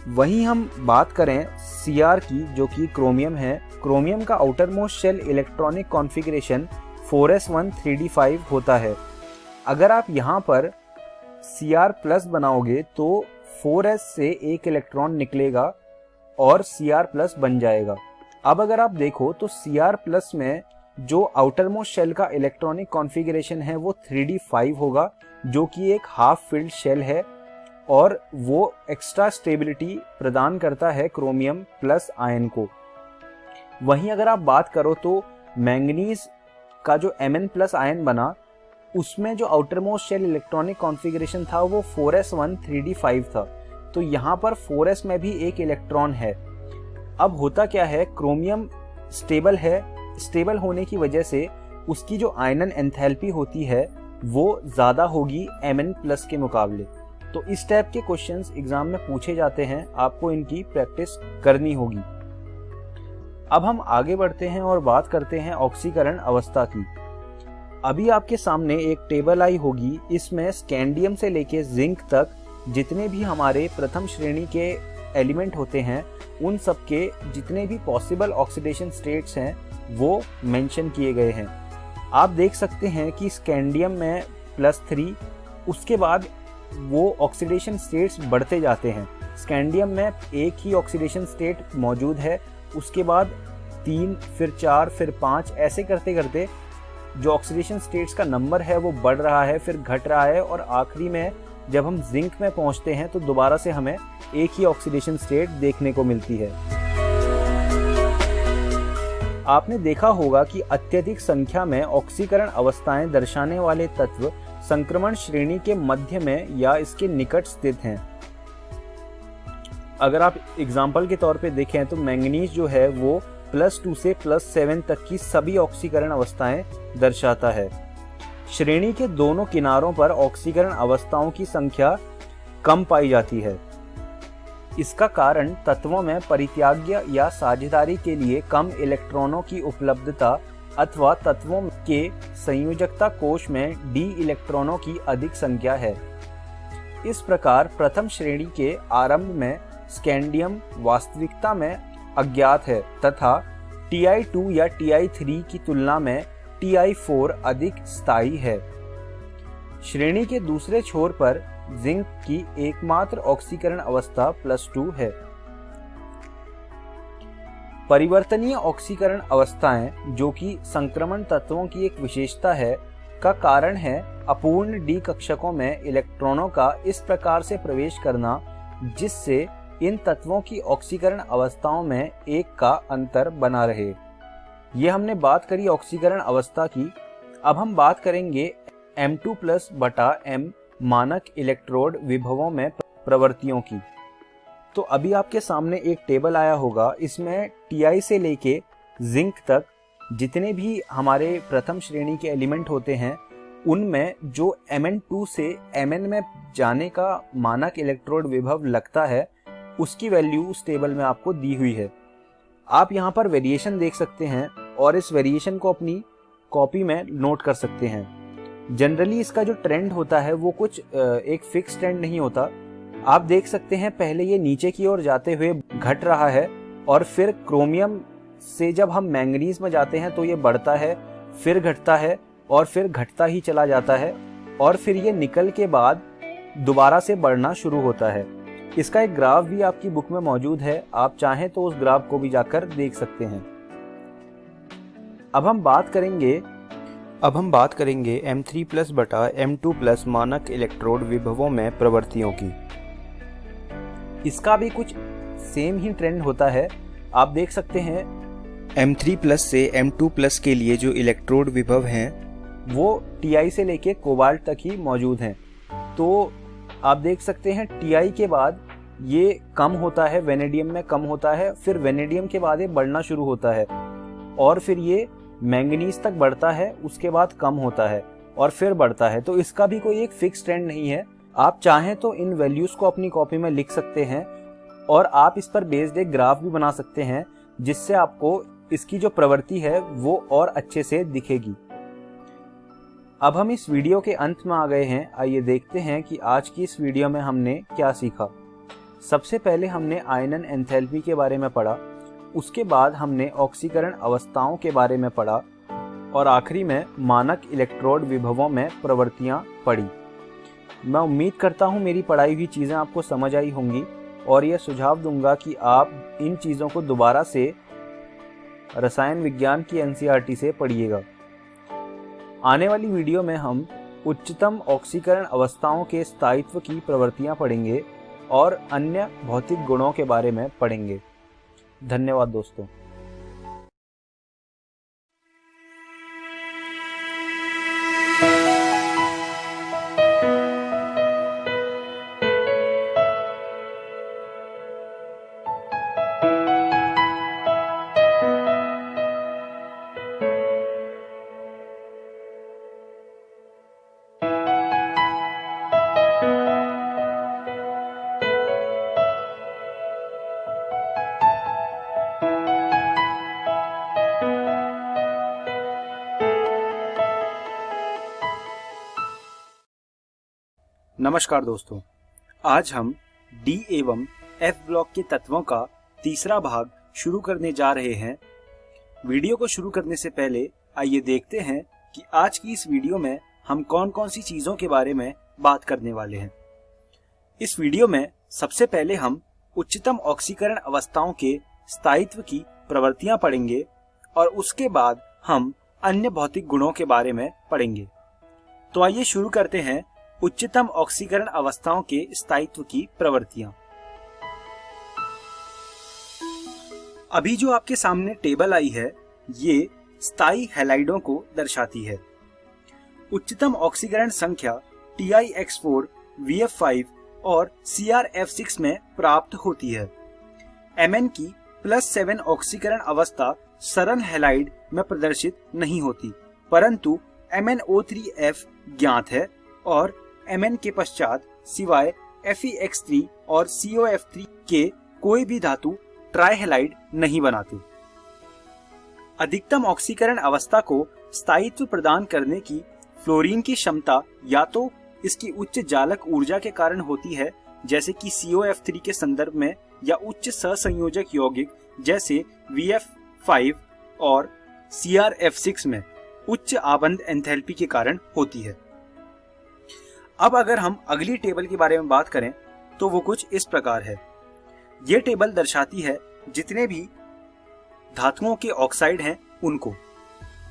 वहीं हम बात करें Cr की, जो कि क्रोमियम है, क्रोमियम का outermost shell electronic configuration 4s1 3d5 होता है। अगर आप यहाँ पर Cr+ बनाओगे तो 4s से एक इलेक्ट्रॉन निकलेगा और Cr+ बन जाएगा। अब अगर आप देखो तो Cr+ में जो आउटर मोस्ट शेल का इलेक्ट्रॉनिक कॉन्फ़िगरेशन है वो 3d5 होगा, जो कि एक हाफ फिल्ड शेल है और वो एक्स्ट्रा स्टेबिलिटी प्रदान करता है क्रोमियम प्लस आयन को। वहीं अगर आप बात करो तो मैंगनीज का जो Mn+ आयन बना, उसमें जो outermost shell electronic configuration था वो 4s1 3d5 था, तो यहाँ पर 4s में भी एक इलेक्ट्रॉन है। अब होता क्या है, क्रोमियम स्टेबल है, स्टेबल होने की वजह से उसकी जो आयनन एंथैल्पी होती है वो ज़्यादा होगी Mn+ के मुकाबले। तो इस टाइप के क्वेश्चंस एग्जाम में पूछे जाते हैं, आपको इनकी प्रैक्टिस करनी होगी। अब हम आगे बढ़ते हैं और बात करते हैं ऑक्सीकरण अवस्था की। अभी आपके सामने एक टेबल आई होगी, इसमें स्कैंडियम से लेके जिंक तक जितने भी हमारे प्रथम श्रेणी के एलिमेंट होते हैं उन सब के जितने भी पॉसिबल ऑक्सीडेशन स्टेट्स हैं वो मेंशन किए गए हैं। आप देख सकते हैं कि स्कैंडियम में +3, उसके बाद वो ऑक्सीडेशन स्टेट्स बढ़ते जाते हैं। स्कैंडियम में एक ही ऑक्सीडेशन स्टेट मौजूद है, उसके बाद 3, फिर 4, फिर 5, ऐसे करते करते जो ऑक्सीडेशन स्टेट्स का नंबर है वो बढ़ रहा है, फिर घट रहा है और आखिरी में जब हम जिंक में पहुंचते हैं तो दोबारा से हमें एक ही ऑक्सीडेशन स्टेट देखने को मिलती है। आपने देखा होगा कि अत्यधिक संख्या में ऑक्सीकरण अवस्थाएं दर्शाने वाले तत्व संक्रमण श्रेणी के मध्य में या इसके निकट स्थित हैं। अगर आप एग्जाम्पल के तौर पे देखें तो मैंगनीज जो है वो +2 से +7 तक की सभी ऑक्सीकरण अवस्थाएं दर्शाता है। श्रेणी के दोनों किनारों पर ऑक्सीकरण अवस्थाओं की संख्या कम पाई जाती है। इसका कारण तत्वों में परित्याग्य या साझेदारी के लिए कम इलेक्ट्रॉनों की उपलब्धता अथवा तत्वों के संयोजकता कोश में d इलेक्ट्रॉनों की अधिक संख्या है। इस प्रकार प्रथम श्रेणी के आरंभ में स्कैंडियम वास्तविकता में अज्ञात है तथा Ti2 या Ti3 की तुलना में Ti4 अधिक स्थायी है। श्रेणी के दूसरे छोर पर जिंक की एकमात्र ऑक्सीकरण अवस्था +2 है। परिवर्तनीय ऑक्सीकरण अवस्थाएं, जो कि संक्रमण तत्वों की एक विशेषता है, का कारण है अपूर्ण डी कक्षकों में इलेक्ट्रॉनों का इस प्रकार से प्रवेश करना जिससे इन तत्वों की ऑक्सीकरण अवस्थाओं में एक का अंतर बना रहे। ये हमने बात करी ऑक्सीकरण अवस्था की। अब हम बात करेंगे M2+ बटा M मानक इलेक्ट्रोड विभवों में प्रवृत्तियों की। तो अभी आपके सामने एक टेबल आया होगा, इसमें Ti से लेके जिंक तक जितने भी हमारे प्रथम श्रेणी के एलिमेंट होते हैं उनमें जो Mn2 से Mn में जाने का मानक इलेक्ट्रोड विभव लगता है उसकी वैल्यू उस टेबल में आपको दी हुई है। आप यहाँ पर वेरिएशन देख सकते हैं और इस वेरिएशन को अपनी कॉपी में नोट कर सकते हैं। जनरली इसका जो ट्रेंड होता है वो कुछ एक फिक्स ट्रेंड नहीं होता। आप देख सकते हैं पहले ये नीचे की ओर जाते हुए घट रहा है और फिर क्रोमियम से जब हम मैंगनीज में जाते हैं तो ये बढ़ता है, फिर घटता है और फिर घटता ही चला जाता है और फिर ये निकल के बाद दोबारा से बढ़ना शुरू होता है। इसका एक ग्राफ भी आपकी बुक में मौजूद है, आप चाहें तो उस ग्राफ को भी जाकर देख सकते हैं। अब हम बात करेंगे M3+ बटा M2+ मानक इलेक्ट्रोड विभवों में प्रवृत्तियों की। इसका भी कुछ सेम ही ट्रेंड होता है। आप देख सकते हैं M3+ से M2+ के लिए जो इलेक्ट्रोड विभव हैं वो Ti से लेके कोबाल्ट तक ही मौजूद हैं। तो आप देख सकते हैं Ti के बाद ये कम होता है, वेनेडियम में कम होता है, फिर वेनेडियम के बाद ये बढ़ना शुरू होता है और फिर ये मैंगनीज तक बढ़ता है, उसके बाद कम होता है और फिर बढ़ता है। तो इसका भी कोई एक फिक्स ट्रेंड नहीं है। आप चाहें तो इन वैल्यूज को अपनी कॉपी में लिख सकते हैं और आप इस पर बेस्ड एक ग्राफ भी बना सकते हैं जिससे आपको इसकी जो प्रवृत्ति है वो और अच्छे से दिखेगी। अब हम इस वीडियो के अंत में आ गए हैं। आइए देखते हैं कि आज की इस वीडियो में हमने क्या सीखा। सबसे पहले हमने आयनन एंथैल्पी के बारे में पढ़ा, उसके बाद हमने ऑक्सीकरण अवस्थाओं के बारे में पढ़ा और आखिरी में मानक इलेक्ट्रोड विभवों में प्रवृत्तियां पढ़ी। मैं उम्मीद करता हूं मेरी पढ़ाई हुई चीज़ें आपको समझ आई होंगी और यह सुझाव दूंगा कि आप इन चीज़ों को दोबारा से रसायन विज्ञान की NCERT से पढ़िएगा। आने वाली वीडियो में हम उच्चतम ऑक्सीकरण अवस्थाओं के स्थायित्व की प्रवृत्तियां पढ़ेंगे और अन्य भौतिक गुणों के बारे में पढ़ेंगे। धन्यवाद दोस्तों। नमस्कार दोस्तों, आज हम डी एवं एफ ब्लॉक के तत्वों का तीसरा भाग शुरू करने जा रहे हैं। वीडियो को शुरू करने से पहले आइए देखते हैं कि आज की इस वीडियो में हम कौन कौन सी चीजों के बारे में बात करने वाले हैं। इस वीडियो में सबसे पहले हम उच्चतम ऑक्सीकरण अवस्थाओं के स्थायित्व की प्रवृत्तियां पढ़ेंगे और उसके बाद हम अन्य भौतिक गुणों के बारे में पढ़ेंगे। तो आइए शुरू करते हैं उच्चतम ऑक्सीकरण अवस्थाओं के स्थायित्व की प्रवृत्तियां। अभी जो आपके सामने टेबल आई है, ये स्थायी हैलाइडों को दर्शाती है। उच्चतम ऑक्सीकरण संख्या TiX4, VF5 और CrF6 में प्राप्त होती है। Mn की +7 ऑक्सीकरण अवस्था सरल हैलाइड में प्रदर्शित नहीं होती, परंतु MnO3F ज्ञात है और Mn के पश्चात सिवाय FeX3 और COF3 के कोई भी धातु ट्राइहैलाइड नहीं बनाते। अधिकतम ऑक्सीकरण अवस्था को स्थायित्व प्रदान करने की फ्लोरीन की क्षमता या तो इसकी उच्च जालक ऊर्जा के कारण होती है, जैसे कि COF3 के संदर्भ में, या उच्च सहसंयोजक यौगिक जैसे VF5 और CrF6 में उच्च आबंध एंथैल्पी के कारण होती है। अब अगर हम अगली टेबल के बारे में बात करें तो वो कुछ इस प्रकार है। ये टेबल दर्शाती है जितने भी धातुओं के ऑक्साइड हैं उनको।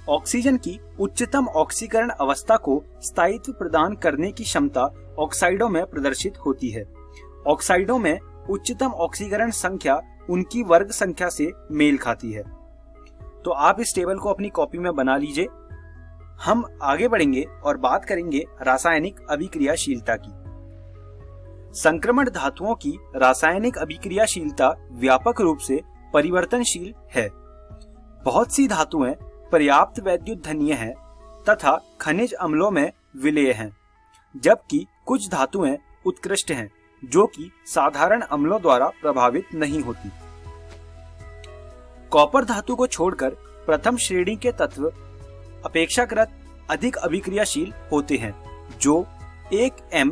ऑक्सीजन की उच्चतम ऑक्सीकरण अवस्था को स्थायित्व प्रदान करने की क्षमता ऑक्साइडों में प्रदर्शित होती है। ऑक्साइडों में उच्चतम ऑक्सीकरण संख्या उनकी वर्ग संख्या से मेल खाती है। तो आप इस टेबल को अपनी कॉपी में बना लीजिए। हम आगे बढ़ेंगे और बात करेंगे रासायनिक अभिक्रियाशीलता की। संक्रमण धातुओं की रासायनिक अभिक्रियाशीलता व्यापक रूप से परिवर्तनशील है। बहुत सी धातुएं पर्याप्त वैद्युतधनीय हैं तथा खनिज अम्लों में विलेय हैं, जबकि कुछ धातुएं उत्कृष्ट हैं जो कि साधारण अम्लों द्वारा प्रभावित नहीं होती। कॉपर धातु को छोड़कर प्रथम श्रेणी के तत्व अपेक्षाकृत अधिक अभिक्रियाशील होते हैं, जो 1M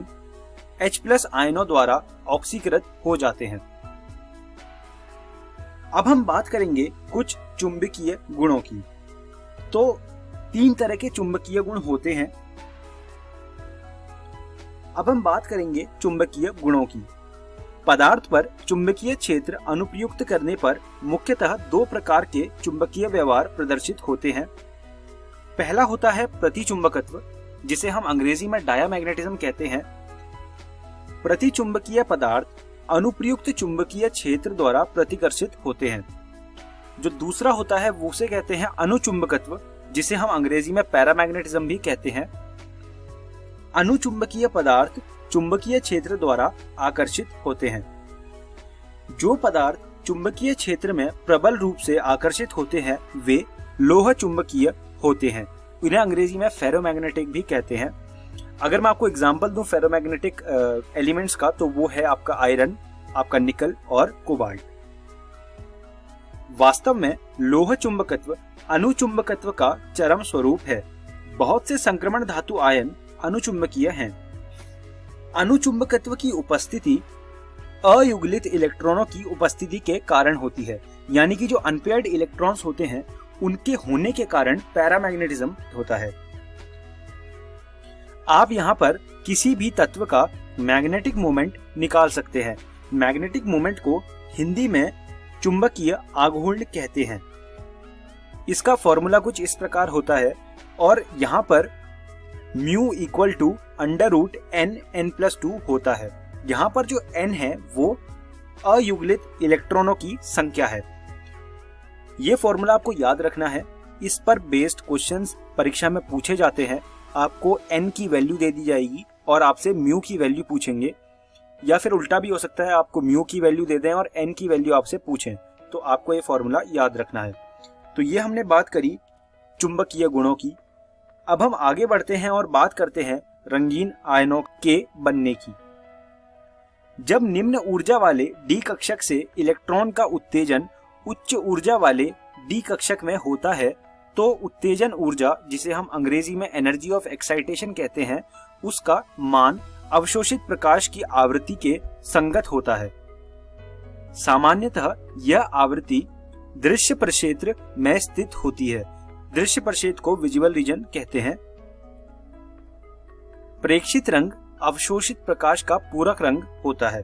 H+ आयनों द्वारा ऑक्सीकृत हो जाते हैं। अब हम बात करेंगे कुछ चुंबकीय गुणों की। तो 3 तरह के चुंबकीय गुण होते हैं। अब हम बात करेंगे चुंबकीय गुणों की। पदार्थ पर चुंबकीय क्षेत्र अनुप्रयुक्त करने पर मुख्यतः 2 प्रकार के चुंबकीय व्यवहार प्रदर्शित होते हैं। पहला होता है प्रतिचुंबकत्व, जिसे हम अंग्रेजी में डायामैग्नेटिज्म कहते हैं। प्रतिचुंबकीय पदार्थ अनुप्रयुक्त चुंबकीय क्षेत्र द्वारा प्रतिकर्षित होते हैं। जो दूसरा होता है वो उसे कहते हैं अनुचुंबकत्व, जिसे हम अंग्रेजी में पैरामैग्नेटिज्म भी कहते हैं। अनुचुंबकीय पदार्थ चुंबकीय क्षेत्र द्वारा आकर्षित होते हैं। जो पदार्थ चुंबकीय क्षेत्र में प्रबल रूप से आकर्षित होते हैं वे लोह चुंबकीय होते हैं। इन्हें अंग्रेजी में फेरोमैग्नेटिक भी कहते हैं। अगर मैं आपको एग्जांपल दूं फेरोमैग्नेटिक एलिमेंट्स का, तो वो है आपका आयरन, आपका निकल और कोबाल्ट। वास्तव में लोह चुंबकत्व अनुचुंबकत्व का चरम स्वरूप है। बहुत से संक्रमण धातु आयन अनुचुंबकीय हैं। अनुचुंबकत्व की उपस्थिति अयुग्लित इलेक्ट्रॉनों की उपस्थिति के कारण होती है, यानी कि जो अनपेयर्ड इलेक्ट्रॉन्स होते हैं उनके होने के कारण पैरामैग्नेटिज्म होता है। आप यहाँ पर किसी भी तत्व का मैग्नेटिक मोमेंट निकाल सकते हैं। मैग्नेटिक मोमेंट को हिंदी में चुंबकीय आघूर्ण कहते हैं। इसका फॉर्मूला कुछ इस प्रकार होता है, और यहाँ पर म्यू इक्वल टू √n+2 होता है। यहाँ पर जो n है वो अयुग्लित इलेक्ट्रॉनों की संख्या है। ये फॉर्मूला आपको याद रखना है। इस पर बेस्ड क्वेश्चंस परीक्षा में पूछे जाते हैं। आपको n की वैल्यू दे दी जाएगी और आपसे म्यू की वैल्यू पूछेंगे, या फिर उल्टा भी हो सकता है, आपको म्यू की वैल्यू दे दें और n की वैल्यू आपसे पूछें। तो आपको ये फॉर्मूला याद रखना है। तो ये हमने बात करी चुंबकीय गुणों की। अब हम आगे बढ़ते हैं और बात करते हैं रंगीन आयनों के बनने की। जब निम्न ऊर्जा वाले डी कक्षक से इलेक्ट्रॉन का उत्तेजन उच्च ऊर्जा वाले डी कक्षक में होता है, तो उत्तेजन ऊर्जा, जिसे हम अंग्रेजी में एनर्जी ऑफ एक्साइटेशन कहते हैं, उसका मान अवशोषित प्रकाश की आवृत्ति के संगत होता है। सामान्यतः यह आवृत्ति दृश्य प्रक्षेत्र में स्थित होती है। दृश्य प्रक्षेत्र को विजुअल रीजन कहते हैं। प्रेक्षित रंग अवशोषित प्रकाश का पूरक रंग होता है।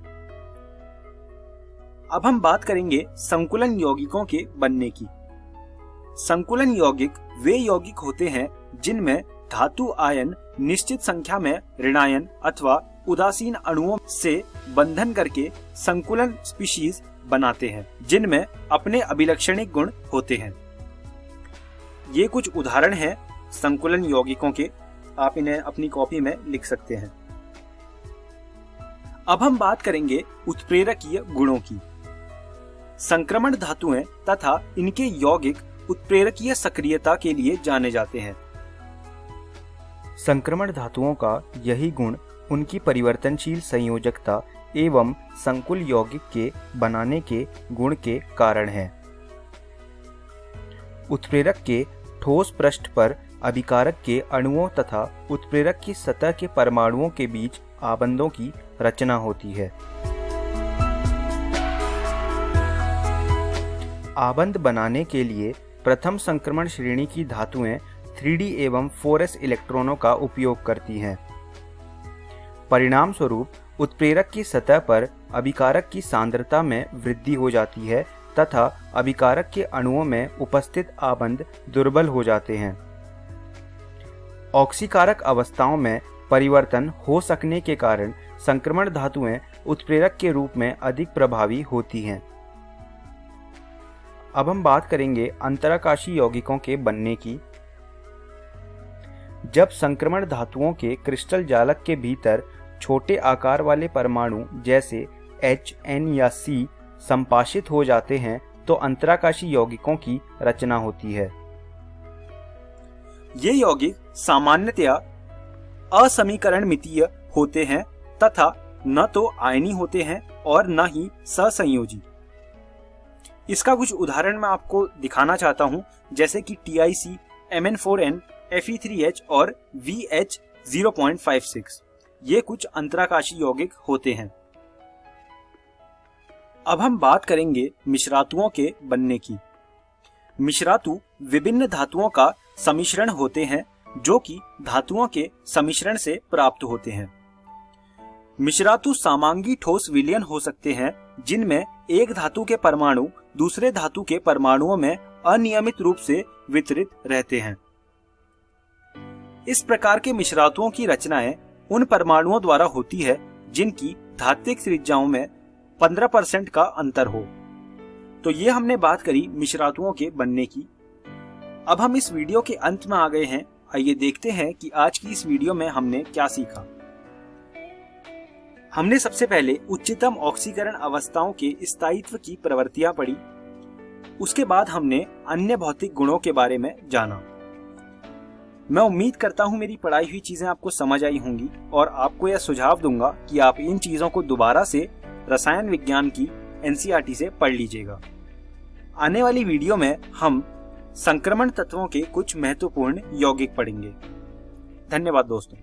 अब हम बात करेंगे संकुलन यौगिकों के बनने की। संकुलन यौगिक वे यौगिक होते हैं जिनमें धातु आयन निश्चित संख्या में ऋणायन अथवा उदासीन अणुओं से बंधन करके संकुलन स्पीशीज बनाते हैं, जिनमें अपने अभिलक्षणिक गुण होते हैं। ये कुछ उदाहरण हैं संकुलन यौगिकों के, आप इन्हें अपनी कॉपी में लिख सकते हैं। अब हम बात करेंगे उत्प्रेरकीय गुणों की। संक्रमण धातुएं तथा इनके यौगिक उत्प्रेरकीय सक्रियता के लिए जाने जाते हैं। संक्रमण धातुओं का यही गुण उनकी परिवर्तनशील संयोजकता एवं संकुल यौगिक के बनाने के गुण के कारण है। उत्प्रेरक के ठोस पृष्ठ पर अभिकारक के अणुओं तथा उत्प्रेरक की सतह के परमाणुओं के बीच आबंधों की रचना होती है। आबंध बनाने के लिए प्रथम संक्रमण श्रेणी की धातुएं 3D एवं 4s इलेक्ट्रॉनों का उपयोग करती हैं। परिणाम स्वरूप उत्प्रेरक की सतह पर अभिकारक की सांद्रता में वृद्धि हो जाती है तथा अभिकारक के अणुओं में उपस्थित आबंध दुर्बल हो जाते हैं। ऑक्सीकारक अवस्थाओं में परिवर्तन हो सकने के कारण संक्रमण धातुएं उत्प्रेरक के रूप में अधिक प्रभावी होती हैं। अब हम बात करेंगे अंतराकाशी यौगिकों के बनने की। जब संक्रमण धातुओं के क्रिस्टल जालक के भीतर छोटे आकार वाले परमाणु जैसे H, N या C संपाशित हो जाते हैं तो अंतराकाशी यौगिकों की रचना होती है। ये यौगिक सामान्यतया असमीकरणमितीय होते हैं तथा न तो आयनी होते हैं और न ही सहसंयोजी। इसका कुछ उदाहरण मैं आपको दिखाना चाहता हूं, जैसे कि TiC, Mn4n, Fe3H और VH0.56। ये कुछ अंतराकाशी यौगिक होते हैं। अब हम बात करेंगे मिश्रातुओं के बनने की। मिश्रातु विभिन्न धातुओं का सम्मिश्रण होते हैं जो कि धातुओं के सम्मिश्रण से प्राप्त होते हैं। मिश्रातु समांगी ठोस विलयन हो सकते हैं जिनमें एक धातु के परमाणु दूसरे धातु के परमाणुओं में अनियमित रूप से वितरित रहते हैं। इस प्रकार के मिश्रातुओं की रचनाएं उन परमाणुओं द्वारा होती है जिनकी धात्विक त्रिज्याओं में 15% का अंतर हो। तो ये हमने बात करी मिश्रातुओं के बनने की। अब हम इस वीडियो के अंत में आ गए हैं। आइए देखते हैं कि आज की इस वीडियो में हमने क्या सीखा। हमने सबसे पहले उच्चतम ऑक्सीकरण अवस्थाओं के स्थायित्व की प्रवृत्तियां पढ़ी। उसके बाद हमने अन्य भौतिक गुणों के बारे में जाना। मैं उम्मीद करता हूं मेरी पढ़ाई हुई चीजें आपको समझ आई होंगी और आपको यह सुझाव दूंगा कि आप इन चीजों को दोबारा से रसायन विज्ञान की NCERT से पढ़ लीजिएगा। आने वाली वीडियो में हम संक्रमण तत्वों के कुछ महत्वपूर्ण यौगिक पढ़ेंगे। धन्यवाद दोस्तों।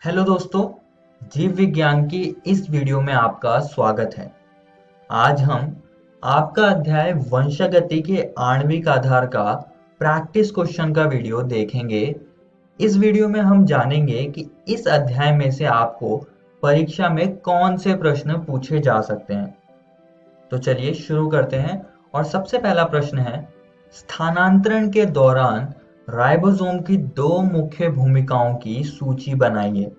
हेलो दोस्तों, जीव विज्ञान की इस वीडियो में आपका स्वागत है। आज हम आपका अध्याय वंशागति के आणविक आधार का प्रैक्टिस क्वेश्चन का वीडियो देखेंगे। इस वीडियो में हम जानेंगे कि इस अध्याय में से आपको परीक्षा में कौन से प्रश्न पूछे जा सकते हैं। तो चलिए शुरू करते हैं। और सबसे पहला प्रश्न है, स्थानांतरण के दौरान राइबोसोम की दो मुख्य भूमिकाओं की सूची बनाइए।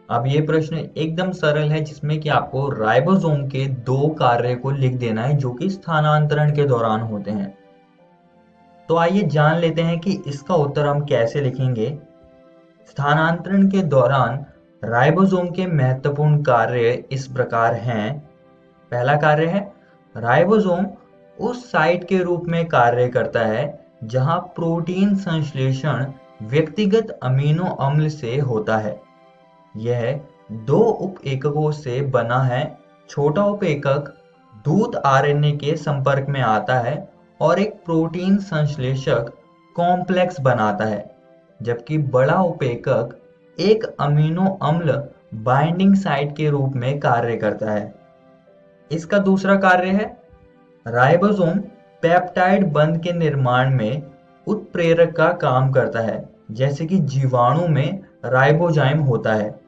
अब ये प्रश्न एकदम सरल है, जिसमें कि आपको राइबोसोम के दो कार्य को लिख देना है जो कि स्थानांतरण के दौरान होते हैं। तो आइए जान लेते हैं कि इसका उत्तर हम कैसे लिखेंगे। स्थानांतरण के दौरान राइबोसोम के महत्वपूर्ण कार्य इस प्रकार हैं। पहला कार्य है, राइबोसोम उस साइट के रूप में कार्य करता है जहां प्रोटीन संश्लेषण व्यक्तिगत अमीनो अम्ल से होता है। यह दो उप एककों से बना है। छोटा उप एकक दूध आरएनए के संपर्क में आता है और एक प्रोटीन संश्लेषक कॉम्प्लेक्स बनाता है, जबकि बड़ा उपेकक एक अमीनो अम्ल बाइंडिंग साइट के रूप में कार्य करता है। इसका दूसरा कार्य है राइबोसोम पेप्टाइड बंध के निर्माण में उत्प्रेरक का काम करता है, जैसे कि जीवाणु में राइबोजाइम होता है।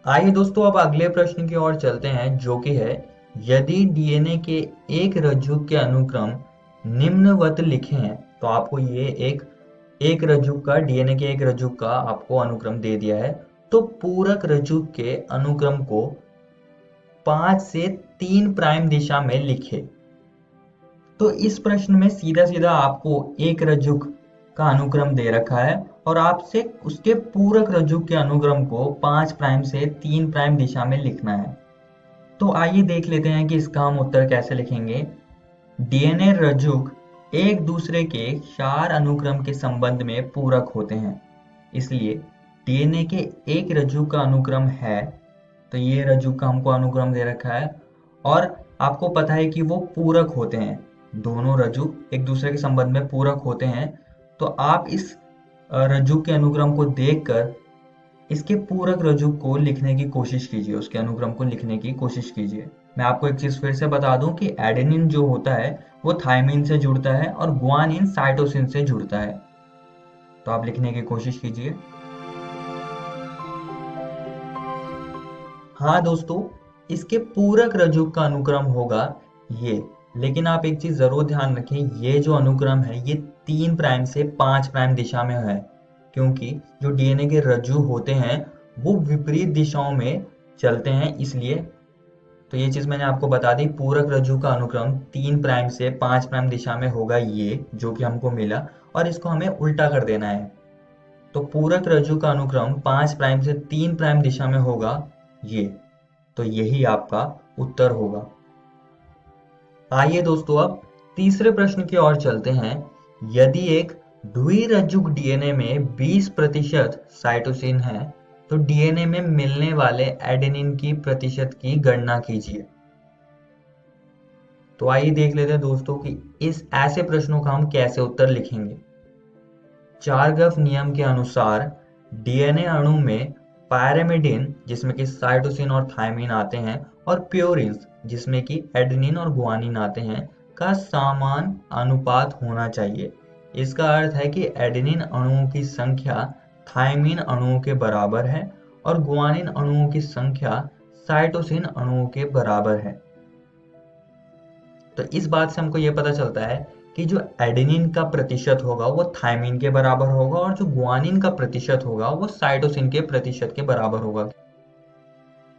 आइए दोस्तों अब अगले प्रश्न की ओर चलते हैं, जो कि है यदि डीएनए के एक रज्जुक के अनुक्रम निम्नवत लिखे हैं, तो आपको ये एक रज्जुक का डीएनए के एक रज्जुक का आपको अनुक्रम दे दिया है, तो पूरक रज्जुक के अनुक्रम को 5 से 3 प्राइम दिशा में लिखे। तो इस प्रश्न में सीधा सीधा आपको एक रज्जुक का अनुक्रम दे रखा है और आपसे उसके पूरक रज्जुक के अनुक्रम को 5 प्राइम से 3 प्राइम दिशा में लिखना है। तो आइए देख लेते हैं कि इसका हम उत्तर कैसे लिखेंगे। डीएनए रज्जुक एक दूसरे के क्षार अनुक्रम के संबंध में पूरक होते हैं, इसलिए डीएनए के एक रज्जुक का अनुक्रम है, तो ये रज्जुक का हमको अनुक्रम दे रखा है और आपको पता है कि वो पूरक होते हैं, दोनों रज्जुक एक दूसरे के संबंध में पूरक होते हैं। तो आप इस रज्जुक के अनुक्रम को देखकर इसके पूरक रज्जुक को लिखने की कोशिश कीजिए, उसके अनुक्रम को लिखने की कोशिश कीजिए। मैं आपको एक चीज फिर से बता दूं कि एडेनिन जो होता है वो थायमिन से जुड़ता है और गुआनिन साइटोसिन से जुड़ता है। तो आप लिखने की कोशिश कीजिए। हाँ दोस्तों, इसके पूरक रज्जुक का अनुक्रम होगा ये, लेकिन आप एक चीज जरूर ध्यान रखें, ये जो अनुक्रम है ये 3 प्राइम से 5 प्राइम दिशा में है, क्योंकि जो डीएनए के रज्जु होते हैं वो विपरीत दिशाओं में चलते हैं, इसलिए तो ये चीज मैंने आपको बता दी। पूरक रज्जु का अनुक्रम 3 प्राइम से 5 प्राइम दिशा में होगा, ये जो कि हमको मिला, और इसको हमें उल्टा कर देना है। तो पूरक रज्जु का अनुक्रम 5 प्राइम से 3 प्राइम दिशा में होगा ये, तो यही आपका उत्तर होगा। आइए दोस्तों अब तीसरे प्रश्न की ओर चलते हैं। यदि एक द्विरज्जुक डीएनए में 20% साइटोसिन है, तो डीएनए में मिलने वाले एडेनिन की प्रतिशत की गणना कीजिए। तो आइए देख लेते हैं दोस्तों कि इस ऐसे प्रश्नों का हम कैसे उत्तर लिखेंगे। चारगफ नियम के अनुसार डीएनए अणु में पैरामिडिन, जिसमें कि साइटोसिन और थायमिन आते हैं, और प्योरिन्स, जिसमें कि एडेनिन और गुआनिन आते हैं, का समान अनुपात होना चाहिए। इसका अर्थ है कि एडेनिन अणुओं की संख्या थायमिन अणुओं के बराबर है और गुआनिन अणुओं की संख्या साइटोसिन अणुओं के बराबर है। तो इस बात से हमको यह पता चलता है कि जो एडेनिन का प्रतिशत होगा वो थायमिन के बराबर होगा और जो गुआनिन का प्रतिशत होगा वो साइटोसिन के प्रतिशत के बराबर होगा।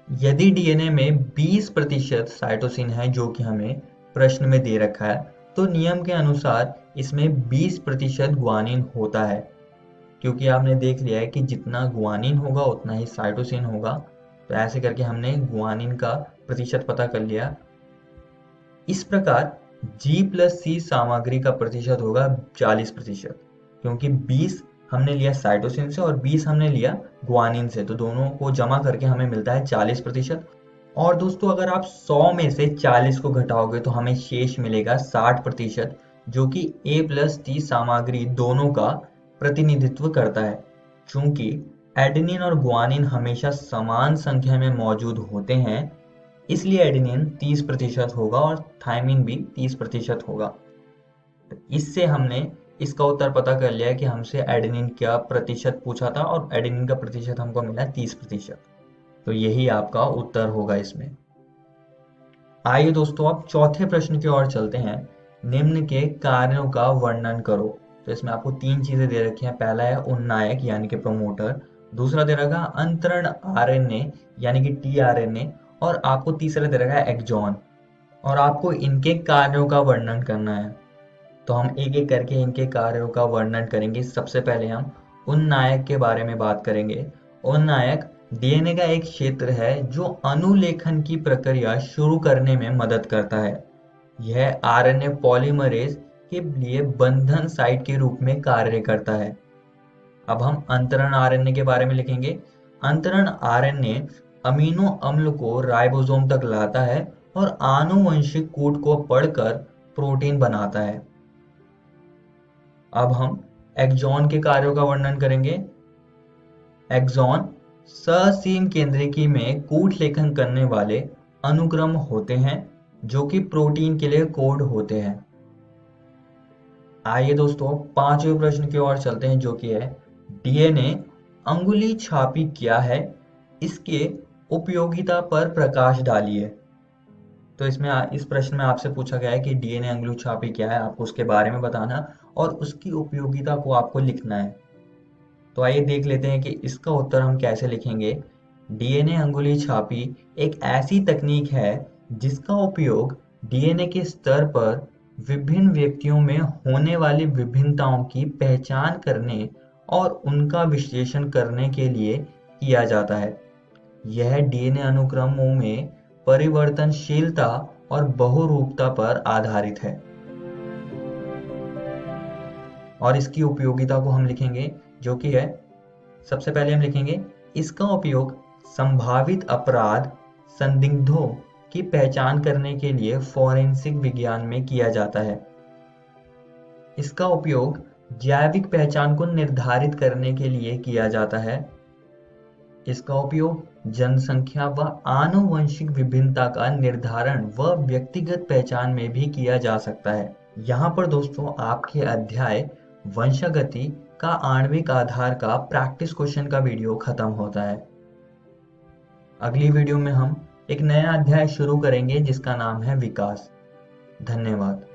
यदि डीएनए में 20% साइटोसिन है, जो कि हमें प्रश्न में दे रखा है, तो नियम के अनुसार इसमें 20% गुआनिन होता है, क्योंकि आपने देख लिया है कि जितना गुआनिन होगा उतना ही साइटोसिन होगा। तो ऐसे करके हमने गुआनिन का प्रतिशत पता कर लिया। इस प्रकार G+C सामग्री का प्रतिशत होगा 40%, क्योंकि 20 हमने लिया साइटोसिन से और 20 हमने लिया गुआनिन से, तो दोनों को जमा करके हमें मिलता है 40%। और दोस्तों अगर आप 100 में से 40 को घटाओगे तो हमें शेष मिलेगा 60%, जो कि A+T सामग्री दोनों का प्रतिनिधित्व करता है। चूंकि एडेनिन और गुआनिन हमेशा समान संख्या में मौजूद होते हैं, इसलिए एडेनिन 30% होगा और थायमिन भी 30% होगा। इससे हमने इसका उत्तर पता कर लिया कि हमसे एडेनिन का प्रतिशत पूछा था और एडेनिन का प्रतिशत हमको मिला 30%। तो यही आपका उत्तर होगा इसमें। आइए दोस्तों अब चौथे प्रश्न की ओर चलते हैं। निम्न के कार्यों का वर्णन करो। तो इसमें आपको 3 चीजें दे रखी हैं। पहला है उन्नायक यानी कि प्रोमोटर, दूसरा दे रखा है अंतरण आरएनए यानी कि टीआरएनए, और आपको तीसरा दे रखा है एक्सॉन, और आपको इनके कार्यों का वर्णन करना है। तो हम एक एक करके इनके कार्यों का वर्णन करेंगे। सबसे पहले हम उन्नायक के बारे में बात करेंगे। उन्नायक डीएनए का एक क्षेत्र है जो अनुलेखन की प्रक्रिया शुरू करने में मदद करता है। यह आरएनए पॉलीमरेज के लिए बंधन साइट के रूप में कार्य करता है। अब हम अंतरण आरएनए के बारे में लिखेंगे। अंतरण आरएनए अमीनो अम्ल को राइबोसोम तक लाता है और आनुवंशिक कूट को पढ़कर प्रोटीन बनाता है। अब हम एक्सॉन के कार्यों का वर्णन करेंगे। एक्सॉन ससीम केंद्रिकी में कूट लेखन करने वाले अनुक्रम होते हैं जो कि प्रोटीन के लिए कोड होते हैं। आइए दोस्तों 5वें प्रश्न की ओर चलते हैं, जो कि है डीएनए अंगुली छापी क्या है, इसके उपयोगिता पर प्रकाश डालिए। तो इस प्रश्न में आपसे पूछा गया है कि डीएनए अंगुली छापी क्या है, आपको उसके बारे में बताना और उसकी उपयोगिता को आपको लिखना है। तो आइए देख लेते हैं कि इसका उत्तर हम कैसे लिखेंगे। डीएनए अंगुली छापी एक ऐसी तकनीक है जिसका उपयोग डीएनए के स्तर पर विभिन्न व्यक्तियों में होने वाली विभिन्नताओं की पहचान करने और उनका विश्लेषण करने के लिए किया जाता है। यह डीएनए अनुक्रमों में परिवर्तनशीलता और बहुरूपता पर आधारित है। और इसकी उपयोगिता को हम लिखेंगे, जो कि है, सबसे पहले हम लिखेंगे इसका उपयोग संभावित अपराध संदिग्धों की पहचान करने के लिए फोरेंसिक विज्ञान में किया जाता है। इसका उपयोग जैविक पहचान को निर्धारित करने के लिए किया जाता है। इसका उपयोग जनसंख्या व आनुवंशिक विभिन्नता का निर्धारण व व्यक्तिगत पहचान में भी किया जा सकता है। यहाँ पर दोस्तों आपके अध्याय वंशागति का आणविक आधार का प्रैक्टिस क्वेश्चन का वीडियो खत्म होता है। अगली वीडियो में हम एक नया अध्याय शुरू करेंगे जिसका नाम है विकास। धन्यवाद।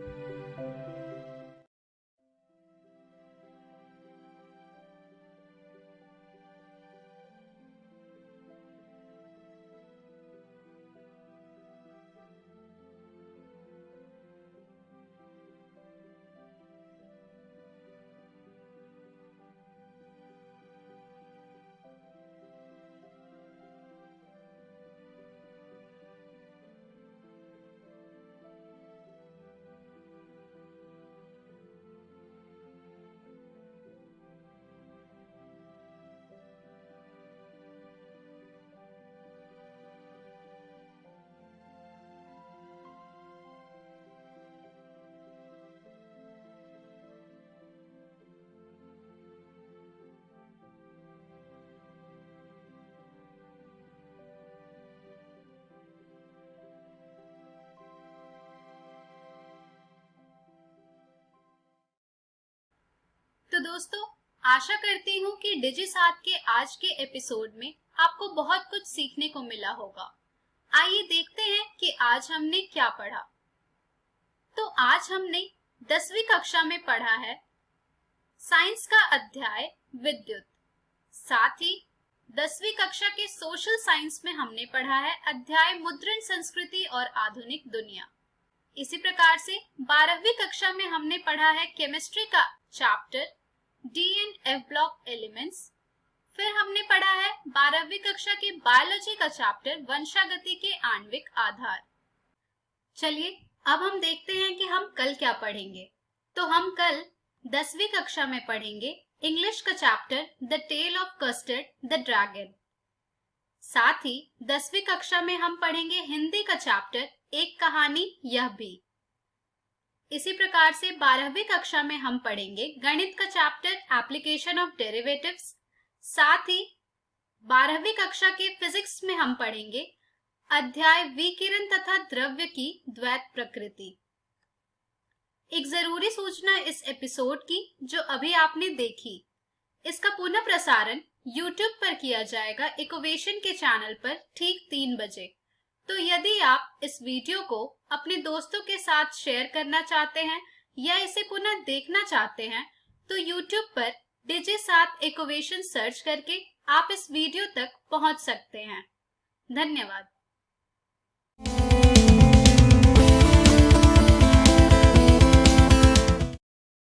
तो दोस्तों, आशा करती हूँ कि डिजिसात के आज के एपिसोड में आपको बहुत कुछ सीखने को मिला होगा। आइए देखते हैं कि आज हमने क्या पढ़ा। तो आज हमने 10वीं कक्षा में पढ़ा है साइंस का अध्याय विद्युत। साथ ही 10वीं कक्षा के सोशल साइंस में हमने पढ़ा है अध्याय मुद्रण संस्कृति और आधुनिक दुनिया। इसी प्रकार से 12वीं कक्षा में हमने पढ़ा है केमिस्ट्री का chapter D and F block elements. फिर हमने पढ़ा है 12वीं कक्षा के बायोलॉजी का चैप्टर वंशागति के आणविक आधार। चलिए अब हम देखते हैं कि हम कल क्या पढ़ेंगे। तो हम कल 10वीं कक्षा में पढ़ेंगे इंग्लिश का chapter the tale of custard the dragon. साथ ही 10वीं कक्षा में हम पढ़ेंगे हिंदी का चैप्टर एक कहानी यह भी। इसी प्रकार से 12वीं कक्षा में हम पढ़ेंगे गणित का चैप्टर एप्लीकेशन ऑफ डेरिवेटिव्स। साथ ही 12वीं कक्षा के फिजिक्स में हम पढ़ेंगे अध्याय विकिरण तथा द्रव्य की द्वैत प्रकृति। एक जरूरी सूचना इस एपिसोड की जो अभी आपने देखी, इसका पुनः प्रसारण YouTube पर किया जाएगा इकोवेशन के चैनल पर ठीक 3 बजे। तो यदि आप इस वीडियो को अपने दोस्तों के साथ शेयर करना चाहते हैं या इसे पुनः देखना चाहते हैं तो YouTube पर डिजिसात इकोवेशन सर्च करके आप इस वीडियो तक पहुंच सकते हैं। धन्यवाद।